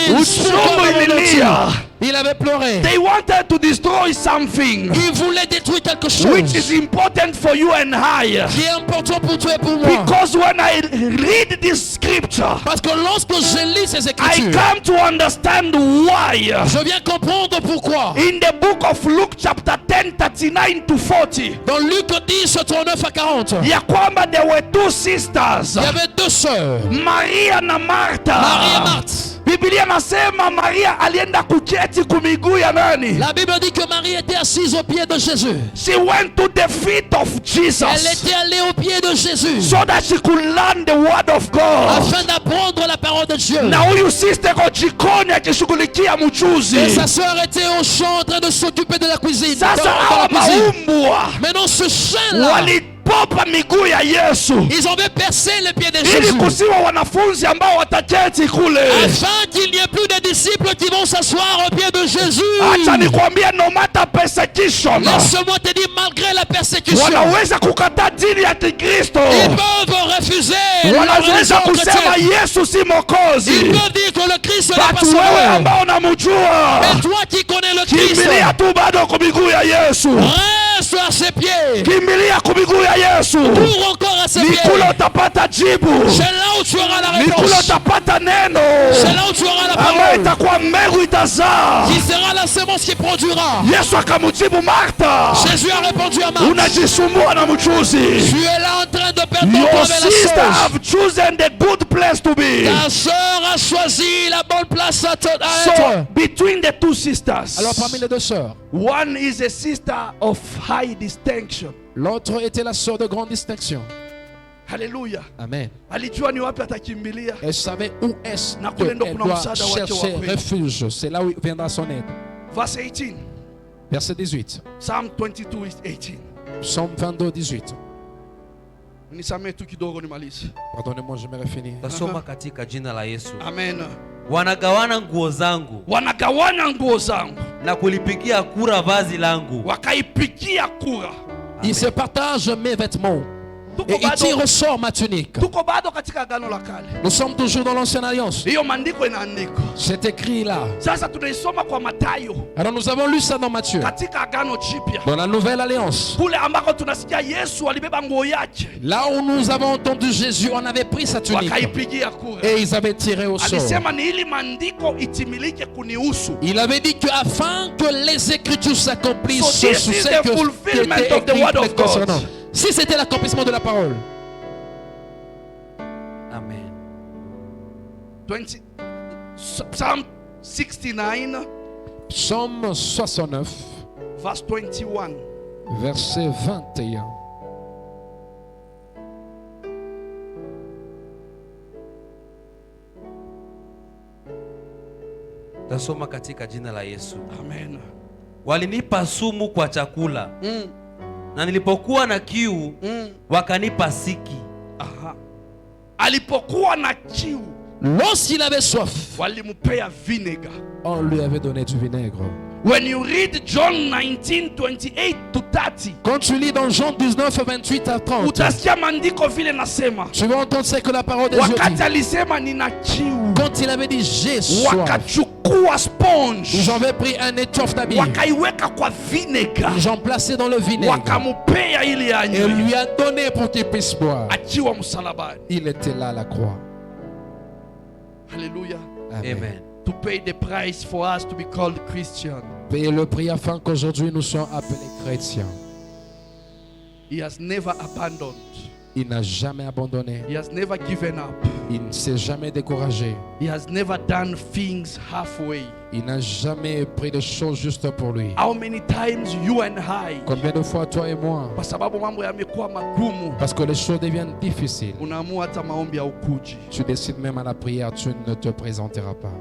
Uchungu ililia. il avait pleuré. They wanted to destroy something Il voulait détruire quelque which chose is important for you and I. qui est important pour toi et pour moi. Because when I read this scripture, Parce que lorsque je lis ces I écritures, come to understand why. je viens comprendre pourquoi. In the book of Luke chapter 10, 39 to 40, Dans Luc 10, 39 à 40, ya kwamba there were two sisters, il y avait deux sœurs, Maria na Martha. Marie et Marthe. Biblia nasema Maria alienda kuketi kumiguu ya nani? La Bible dit que Marie était assise au pied de Jésus. She went to the feet of Elle Jesus était allée au pied de Jésus so that she could learn the word of God. afin d'apprendre la parole de Dieu. Na huyu sister kwa jikoni akishughulikia Et mchuzi. sa sœur était au champ en train de s'occuper de la cuisine. Sasa dans hawa la cuisine. maumbwa Maintenant ce chien-là, walipopa miguu ya Yesu ils avaient percé les pieds de ili Jésus kusiwa wanafunzi ambao wataketi kule. afin qu'il n'y ait plus de disciples qui vont s'asseoir au pied de Jésus. Acha nikwambie, no matter persecution, Laisse-moi te dire, malgré la persécution, wanaweza kukataa dini ya Kikristo. ils peuvent refuser la Wanaweza religion kusema chrétienne. Yesu si Ils Mwokozi. peuvent dire que le Christ n'est pas But wewe sauveur. ambao unamjua, Mais toi qui connais le Christ, kimbilia tu bado kwa miguu ya Yesu. reste à ses pieds. Kimbilia kwa miguu ya Yesu. Cours encore à ses Ni pieds. kule utapata jibu. C'est là où tu auras la Ni kule réponse. utapata neno C'est là où tu auras la ambayo parole. itakuwa mbegu itazaa. Qui sera la semence qui produira. Yesu akamjibu Martha, Jésus a répondu à Marthe. unajisumbua na mchuzi. Tu es là en train de perdre ton Your temps avec la sister sauce. have chosen the good place to be. Ta sœur a choisi la bonne place à So être. between the two sisters, Alors parmi les deux sœurs, one is a sister of high distinction. l'autre était la sœur de grande distinction. Hallelujah. Amen. Alijua ni wapi atakimbilia. Elle savait où est-ce Na kule ndo qu'elle kuna doit msaada wake wa chercher kweli. refuge. C'est là où viendra son aide. Verse 18. Verset 18. Psalm 22 is 18. Psaume 22, 18. Nisamee tu kidogo nimalize. Pardonnez-moi, j'aimerais finir. Tasoma katika jina la Yesu. Amen. Wanagawana nguo zangu Wanagawana nguo zangu, na kulipigia kura vazi langu. wakaipigia kura. Ils se partagent mes vêtements Tuko et ils tirent bado, au sort ma tunique. tuko bado katika agano la kale. Nous sommes toujours dans l'ancienne alliance. Hiyo maandiko inaandikwa. C'est écrit là. Sasa tunaisoma kwa Mathayo Alors nous avons lu ça dans Matthieu. katika agano jipya. Dans la nouvelle alliance. Kule ambako tunasikia Yesu alibeba nguo yake, Là où nous avons entendu Jésus, on avait pris sa tunique. wakaipigia kura. Et ils avaient tiré au sort. Alisema ni ili maandiko itimilike kunihusu. Il avait dit que afin que les Écritures s'accomplissent, So this sur is ce the qui fulfillment était of the écrit word of God. concernant. Si c'était l'accomplissement de la parole. Amen. 20, Psalm 69 Psaume 69, verse 21. verset 21. Tasoma katika jina la Yesu. Amen. Walinipa sumu kwa chakula na nilipokuwa na kiu wakanipa siki. Aha. Alipokuwa na kiu Lorsqu'il avait soif, walimpea vinegar. on lui avait donné du vinaigre. When you read John 19:28 to 30, Quand tu lis dans Jean 19, 28 à 30, utasikia maandiko vile nasema, tu vas entendre ce que la parole de Dieu wakati dit. alisema nina kiu, Quand il avait dit j'ai soif, wakachukua sponge, ils avaient pris un étoffe d'habit, wakaiweka kwa vinegar, ils ont placé dans le vinaigre wakamupea ili et anywe, lui a donné pour qu'il puisse boire. achiwa msalabani. Il était là à la croix. Hallelujah. Amen. Amen. To pay the price for us to be called Christian. Payer le prix afin qu'aujourd'hui nous soyons appelés chrétiens. He has never abandoned. Il n'a jamais abandonné. He has never given up. Il ne s'est jamais découragé. He has never done things halfway. Il n'a jamais pris de choses juste pour lui. How many times you and I, Combien de fois toi et moi, kwa sababu mambo yamekuwa magumu, parce que les choses deviennent difficiles, unaamua hata maombi haukuji, tu décides même à la prière, tu ne te présenteras pas.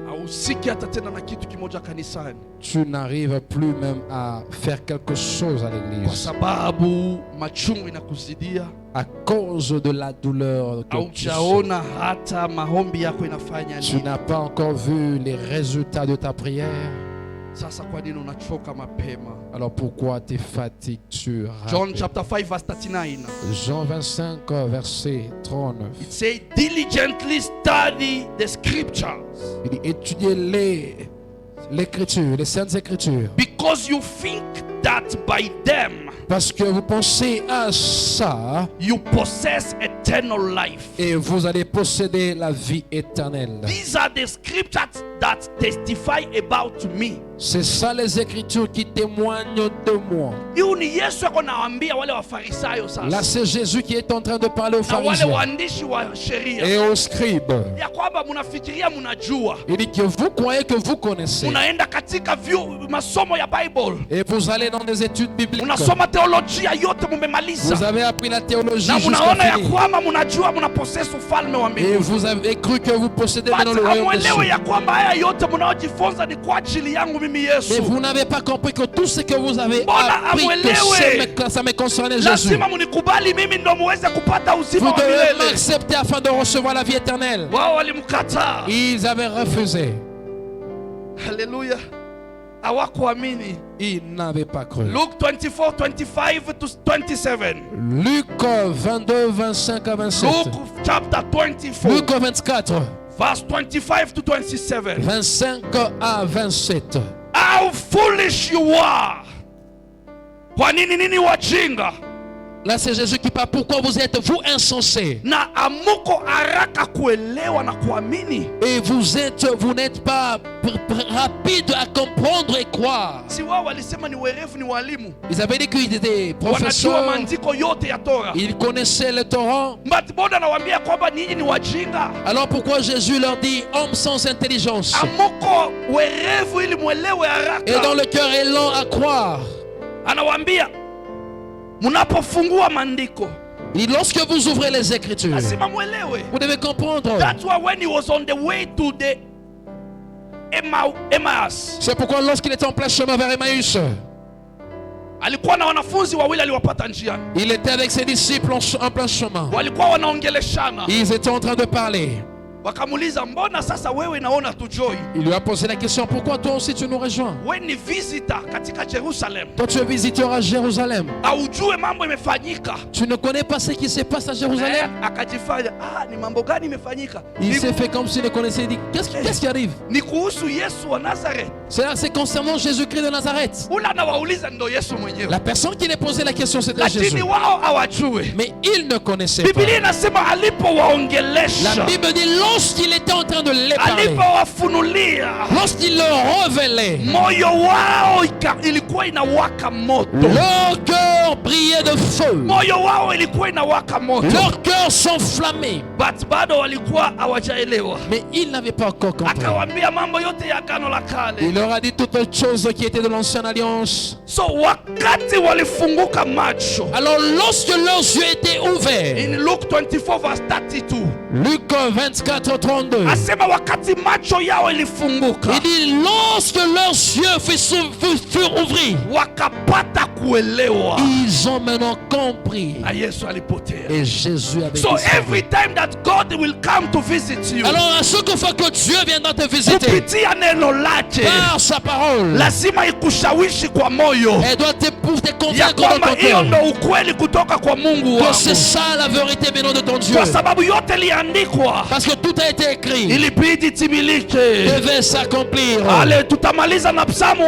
hausiki hata tena na kitu kimoja kanisani, Tu n'arrives plus même à faire quelque chose à kwa l'église sababu machungu inakuzidia, à cause de la douleur que tu sens. haujaona hata maombi yako inafanya Tu nini. n'as pas encore vu les résultats de ta prière. Sasa kwa nini unachoka mapema? Alors pourquoi tes fatigues tu John rates? chapter 5 verse 39. Jean 25, verset 39. It says, diligently study the scriptures, Il dit étudiez l'écriture, les saintes écritures, because you think that by them parce que vous pensez à ça you possess eternal life. et vous allez posséder la vie éternelle. These are the scriptures that testify about me. C'est ça les écritures qui témoignent de moi. Hiyo ni Yesu ako nawaambia wale wafarisayo Là sasa, c'est Jésus qui est en train de parler aux na wale pharisiens waandishi wa sheria, et aux scribes. ya kwamba munafikiria munajua, Il dit que vous croyez que vous connaissez munaenda katika masomo ya Bible, et vous allez dans des études bibliques. munasoma teolojia yote mumemaliza, Vous avez appris la théologie na jusqu'à munaona ya finir. kwamba munajua munapossess ufalme wa Et mbinguni. vous avez cru que vous possédez maintenant But le royaume des amwelewe cieux. ya kwamba haya yote munaojifunza ni kwa ajili yangu mimi Mais Yesu. vous n'avez pas compris que tout ce que vous avez Mbona appris, amwelewe? que ça me concernait Jésus. Lazima munikubali mimi ndo muweze kupata uzima Vous wa devez milele. m'accepter afin de recevoir la vie éternelle. Wao walimkataa. Ils avaient refusé. Haleluya. Hawakuamini. Ils n'avaient pas cru. Luke 24, 25 to 27. Luc 22, 25 à 27. Luke chapter 24, Luc 24, verse 25 to 27. 25 à 27. How foolish you are. Kwa nini wajinga? Là, c'est Jésus qui parle. Pourquoi vous êtes, vous, insensés? Na amuko haraka kuelewa na kuamini. Et vous n'êtes pas rapide à comprendre et croire. Si wao walisema ni werevu, ni walimu, Ils avaient dit qu'ils étaient wanajua professeurs. maandiko yote ya Torah. Ils connaissaient le Torah. But Bwana anawaambia kwamba ninyi ni wajinga. Alors pourquoi Jésus leur dit homme sans intelligence? Amuko werevu ili mwelewe Et dans haraka. le cœur est lent à croire. Anawaambia munapofungua maandiko Et lorsque vous ouvrez les Écritures, lazima mwelewe. vous devez comprendre. That's why when he was on the way to the Emmaus, C'est pourquoi lorsqu'il était en plein chemin vers Emmaüs, alikuwa na wanafunzi wawili aliwapata njiani, il était avec ses disciples en plein chemin. walikuwa wanaongeleshana, Ils étaient en train de parler. wakamuuliza mbona sasa wewe naona tujoi? Il lui a posé la question, pourquoi toi aussi tu nous rejoins? Wewe ni visitor katika Jerusalem, Toi tu es visiteur à Jérusalem. haujue mambo imefanyika. Tu ne connais pas ce qui se passe à Jérusalem? Akajifanya ni mambo gani imefanyika? Il s'est fait comme s'il ne connaissait. Il dit, qu'est-ce qui arrive? Ni kuhusu Yesu wa Nazareth. C'est concernant Jésus-Christ de Nazareth. Ula anawauliza ndo Yesu mwenyewe, La personne qui lui posé la question, c'était lakini Jésus. wao hawajue. Mais il ne connaissait pas. Biblia inasema alipowaongelesha, La Bible dit lorsqu'il était en train de les parler, alipowafunulia, lorsqu'il leur révélait, moyo wao ilikuwa inawaka moto. leur cœur brillait de feu. Moyo wao ilikuwa inawaka moto, Leur cœur s'enflammait. but bado walikuwa hawajaelewa. Mais il n'avait pas encore compris. Akawaambia mambo yote ya Agano la Il Kale. leur a dit toutes les choses qui étaient de l'ancienne alliance. So wakati walifunguka macho, Alors lorsque leurs yeux étaient ouverts, in Luke 24 verse 32, Luc 24, 32. Asema wakati macho yao ilifunguka, Il dit, lorsque leurs yeux furent ouvris, wakapata kuelewa, ils ont maintenant compris. na Yesu alipotea. Et Jésus avait So disparu. every time that God will come to visit you, Alors à chaque fois que Dieu viendra te visiter kupitia neno lake, par sa parole, lazima ikushawishi kwa moyo elle doit te ya convaincre dans kwamba ton hiyo cœur ndo ukweli kutoka kwa Mungu que c'est wangu, ça la vérité maintenant de ton Dieu. kwa sababu yote liandikwa Parce que tout a été écrit, ilibidi timilike. devait s'accomplir. Ale, tutamaliza na Psalm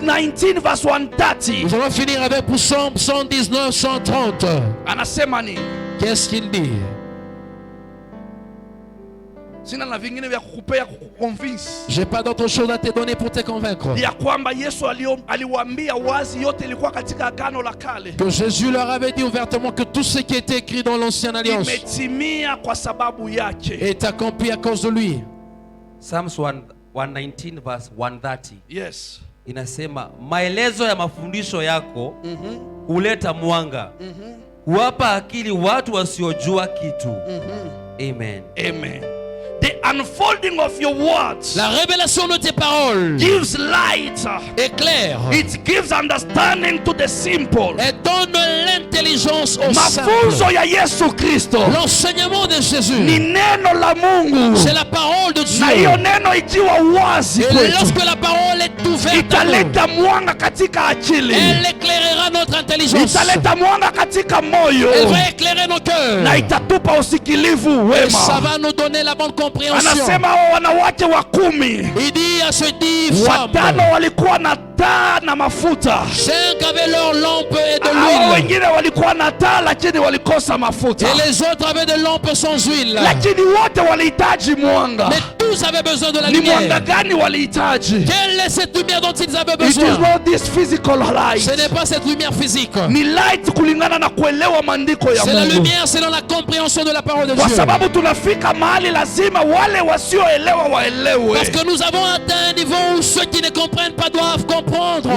19 verse 130. Nous allons finir avec Psaume 119, 130. Anasema nini? Qu'est-ce qu'il dit? Sina na vingine vya kukupea kukuconvince J'ai pas d'autre chose à te donner pour te convaincre. ya kwamba Yesu aliwaambia wazi yote ilikuwa katika agano la kale, Que Jésus leur avait dit ouvertement que tout ce qui était écrit dans l'ancienne alliance imetimia kwa sababu yake. est accompli à cause de lui. Psalms 119 verse 130 Yes. inasema, maelezo ya mafundisho yako huleta mwanga, huwapa akili watu wasiojua kitu. Amen. Amen. The unfolding of your words La révélation de tes paroles gives light. éclaire It gives understanding to the simple. et donne l'intelligence au Mafunzo simple. ya Yesu Kristo L'enseignement de Jésus, ni neno la Mungu, c'est la parole de na hiyo Dieu. neno ikiwa wazi Et kwetu, lorsque la parole est ouverte, italeta mwanga katika akili, elle éclairera notre intelligence. italeta mwanga katika moyo, Elle va éclairer nos cœurs. na itatupa usikilivu Et ça wema. va nous donner la bonne compréhension. Anasema hao wanawake wa 10, Il dit à ces 10 femmes, 5 walikuwa na taa na mafuta, 5 avaient leur lampe et de hao l'huile. wengine walikuwa na taa lakini walikosa mafuta, Et les autres avaient des lampes sans huile. lakini wote walihitaji mwanga. Mais tous avaient besoin de la Ni mwanga lumière. gani walihitaji? Quelle est cette lumière dont ils avaient It is besoin? not this physical light. Ce n'est pas cette lumière physique. Ni light kulingana na kuelewa maandiko ya C'est la Mungu, lumière selon la compréhension de la parole de kwa Dieu. sababu tunafika mahali lazima wale wasioelewa waelewe, Parce que nous avons atteint un niveau où ceux qui ne comprennent pas doivent comprendre.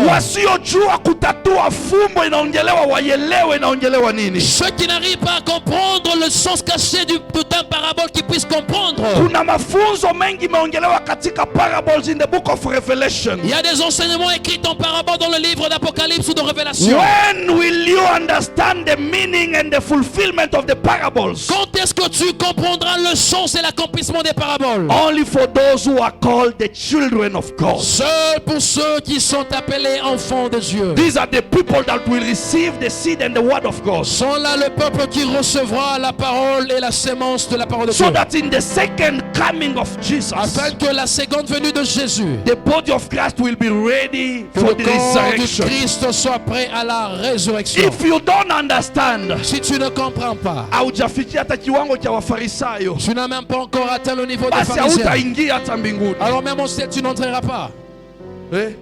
wasiojua kutatua fumbo inaongelewa waelewe inaongelewa nini. Ceux qui n'arrivent pas à comprendre le sens caché d'un parabole qu'ils puissent comprendre. Kuna mafunzo mengi imeongelewa katika parables in the book of Revelation. Il y a des enseignements écrits en parabole dans le livre d'Apocalypse ou de Révélation. When will you understand the meaning and the fulfillment of the parables? Quand est-ce que tu comprendras le sens et l'accomplissement des paraboles? Only for those who are called the children of God. Seul pour ceux qui sont appelés enfants de Dieu. These are the people that will receive the seed and the word of God, Sont là le peuple qui recevra la parole et la sémence de la parole de so Dieu. that in the second coming of Jesus, Afin que la seconde venue de Jésus, the body of Christ will be ready que for le the corps du resurrection. Christ soit prêt à la résurrection. If you don't understand, Si tu ne comprends pas, haujafikia hata kiwango cha Wafarisayo, tu n'as même pas encore atteint le niveau des basi pharisiens. hautaingia hata mbinguni. Alors même au ciel, tu n'entreras pas. Eh?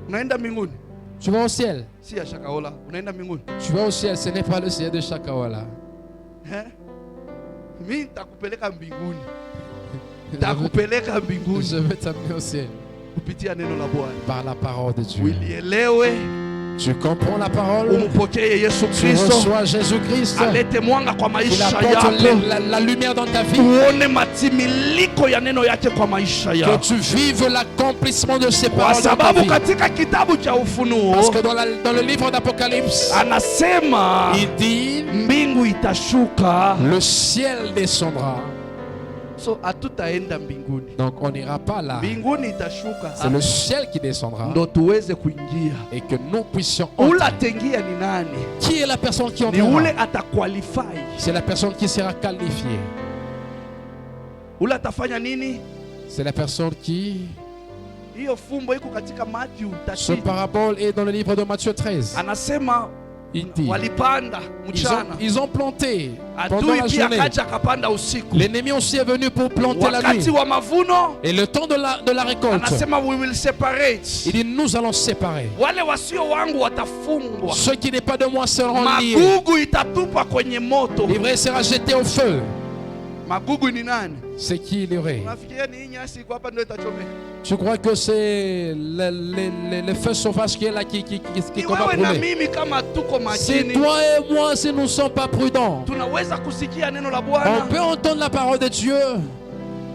Unaenda mbinguni? Tu vas au ciel. Si ya Shakahola, unaenda mbinguni? Tu vas au ciel, ce n'est pas le ciel de Shakawala. Eh? Mimi nitakupeleka mbinguni. Nitakupeleka mbinguni Je vais t'amener au ciel kupitia neno la Bwana. par la parole de Dieu. Ulielewe, Tu comprends la parole, umpokee Yesu tu Kristo, reçois Jésus-Christ, alete mwanga kwa il maisha apporte yako, la lumière dans ta vie, uone matimiliko ya neno yake kwa maisha que yako, tu vives l'accomplissement de ces kwa paroles dans ta sababu vie. katika kitabu cha Ufunuo Parce que dans le livre d'Apocalypse, anasema il dit, mbingu itashuka. le ciel descendra. So hatutaenda mbinguni, Donc on n'ira pas là. mbinguni itashuka C'est le ciel qui descendra ndo tuweze kuingia. et que nous puissions Ule entrer. atengia ni nani? Qui est la personne qui Ni ule entrera? ataqualify. C'est la personne qui sera qualifiée. Ule atafanya nini? C'est la personne qui... Hiyo fumbo iko katika Matthew Ce 13. parabole est dans le livre de Matthieu 13. Anasema Il dit, walipanda mchana, ils ont planté pendant adui la pia journée. akaja akapanda usiku. L'ennemi aussi est venu pour planter la Wakati nuit. wa mavuno Et le temps de la récolte, anasema we will separate. il dit, nous allons séparer. Wale wasio wangu watafungwa, Ceux qui n'est pas de moi seront liés. magugu itatupa kwenye moto. L'ivraie sera jeté au feu. Magugu ni nani? C'est qui l'ivraie? Unafikiria ni hii nyasi iko hapa ndio itachomeka? Tu crois que c'est les feux sauvages qui est là qui Ni commencent à wewe na brûler. mimi kama tuko C'est makini toi et moi si nous ne sommes pas prudents. tunaweza kusikia neno la On Bwana, peut entendre la parole de Dieu,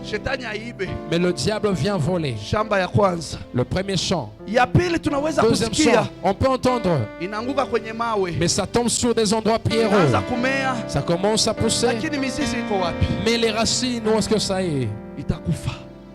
shetani aibe. mais le diable vient voler. Shamba ya kwanza. Le premier chant. Ya pili tunaweza Deuxième kusikia chant, on peut entendre, inaanguka kwenye mawe, mais ça tombe sur des endroits pierreux. inaanza kumea, Ça commence à pousser, lakini mizizi iko wapi? mais les racines, où est-ce que ça est? Itakufa.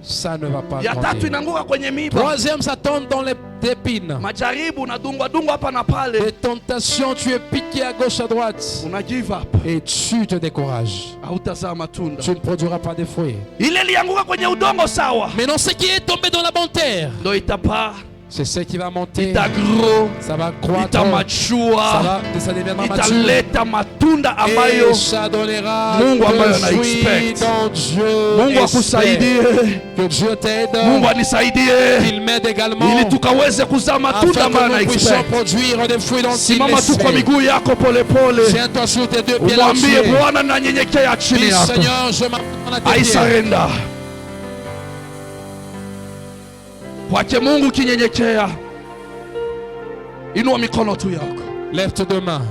Ça ne va pas Ya tatu grandir. inaanguka kwenye miba, Troisième, ça tombe dans les épines. majaribu unadungwa dungwa hapa na pale, Les tentations, tu es piqué à gauche, à droite. una give up, Et tu te décourages. hautazaa matunda. Tu ne produiras pas de fruits. Ile ilianguka kwenye udongo sawa, Mais non, ce qui est tombé dans la bonne terre, ndo itapaa, c'est ce qui va monter. itagrow, Ça va croître. itamachua, Ça deviendra mature. italeta matunda Et ambayo ça donnera Mungu ambayo le fruit ana-expect. dont Dieu Mungu espère. akusaidie, Que Dieu t'aide. Mungu anisaidie Qu'il m'aide également. ili tukaweze kuzaa matunda Afin ambayo que nous puissions ana-expect. produire des fruits dont il Simama tu kwa espère. miguu yako polepole, Tiens-toi sur tes deux pieds là. umwambie Bwana, nanyenyekea chini Dis, yako. Seigneur, je m'abandonne à tes I pieds. surrender. Kwake Mungu kinyenyekea, inua mikono tu yako, Lève tes deux mains.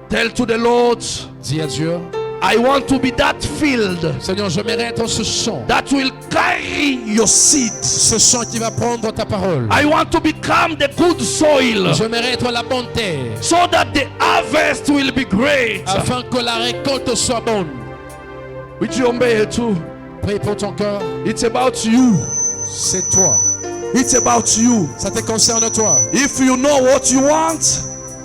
tell to the Lord, Dis à Dieu, I want to be that field Seigneur, je mérite être ce champ. that will carry your seed. Ce champ qui va prendre ta parole. I want to become the good soil Je mérite la bonne terre. so that the harvest will be great. Afin que la récolte soit bonne. Ujiombee tu. Prie pour ton cœur. It's about you. C'est toi. It's about you. Ça te concerne toi. If you know what you want,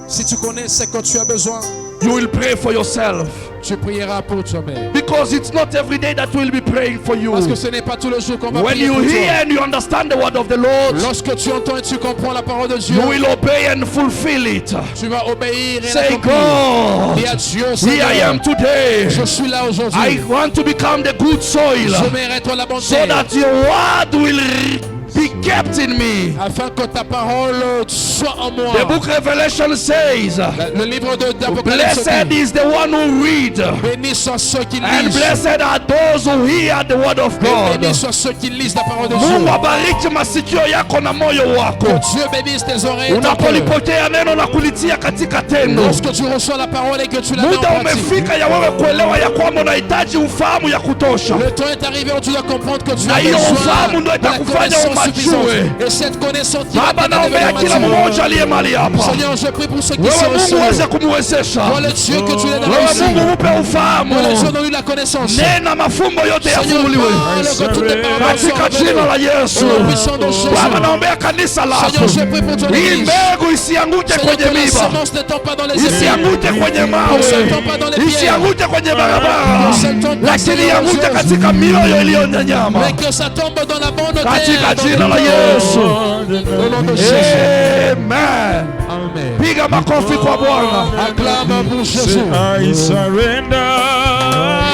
Si tu connais ce que tu as besoin, you will pray for yourself. tu prieras pour toi-même. Because it's not every day that we'll be praying for you. Parce que ce n'est pas tous les jours qu'on va When prier you pour hear toi. and you understand the word of the Lord, Lorsque tu entends et tu comprends la parole de Dieu, you will obey and fulfill it. tu vas obéir et Say, l'accomplir. God, Dis à Dieu, here I am Seigneur, today. je suis là I aujourd'hui. want to become the good soil Je mérite la bonne so terre. that your word will be kept in me. Afin que ta parole soit en moi. The book Revelation says, Le livre d'Apocalypse blessed dit, is the one who read, bénis soient ceux qui and lisent. blessed are those who hear the word of Et God. bénis soient ceux qui lisent la parole de Mungu Dieu. abariki masikio yako na moyo wako. Que Dieu bénisse tes oreilles et ton cœur. Unapolipokea neno na kulitia katika tendo, Lorsque tu reçois la parole et que tu la mets en muda pratique, umefika ya wewe kuelewa ya kwamba unahitaji ufahamu ya kutosha, le temps est arrivé où tu dois comprendre que tu na as hiyo besoin ufahamu ndio de la itakufanya connaissance suffisante. umachue. Et cette connaissance qui va Baba, t'aider à naombea devenir kila mature. mmoja aliye mahali hapa, Seigneur, je prie pour ceux qui wewe sont Mungu reçus. uweze kumwezesha, Toi le Dieu que tu l'aides à wewe réussir. Mungu mupe ufahamu, Toi le Dieu donne-lui la connaissance. nena mafumbo yote Seigneur, yafunguliwe parle que toutes les paroles katika soient jina la révélées. Yesu. Au nom puissant de Jésus. Baba, naombea kanisa lako, Seigneur, je prie pour ton hii église. mbegu isianguke Seigneur, kwenye que la miba, semence ne tombe pas dans les épines. isianguke kwenye mawe, isianguke kwenye barabara, lakini ianguke katika mioyo iliyonyanyama, Mais que ça tombe dans la bonne terre. katika dans jina la le Yesu. Au nom de Jésus. Amen. Amen. Piga makofi kwa Bwana. Acclame pour Jésus. I surrender.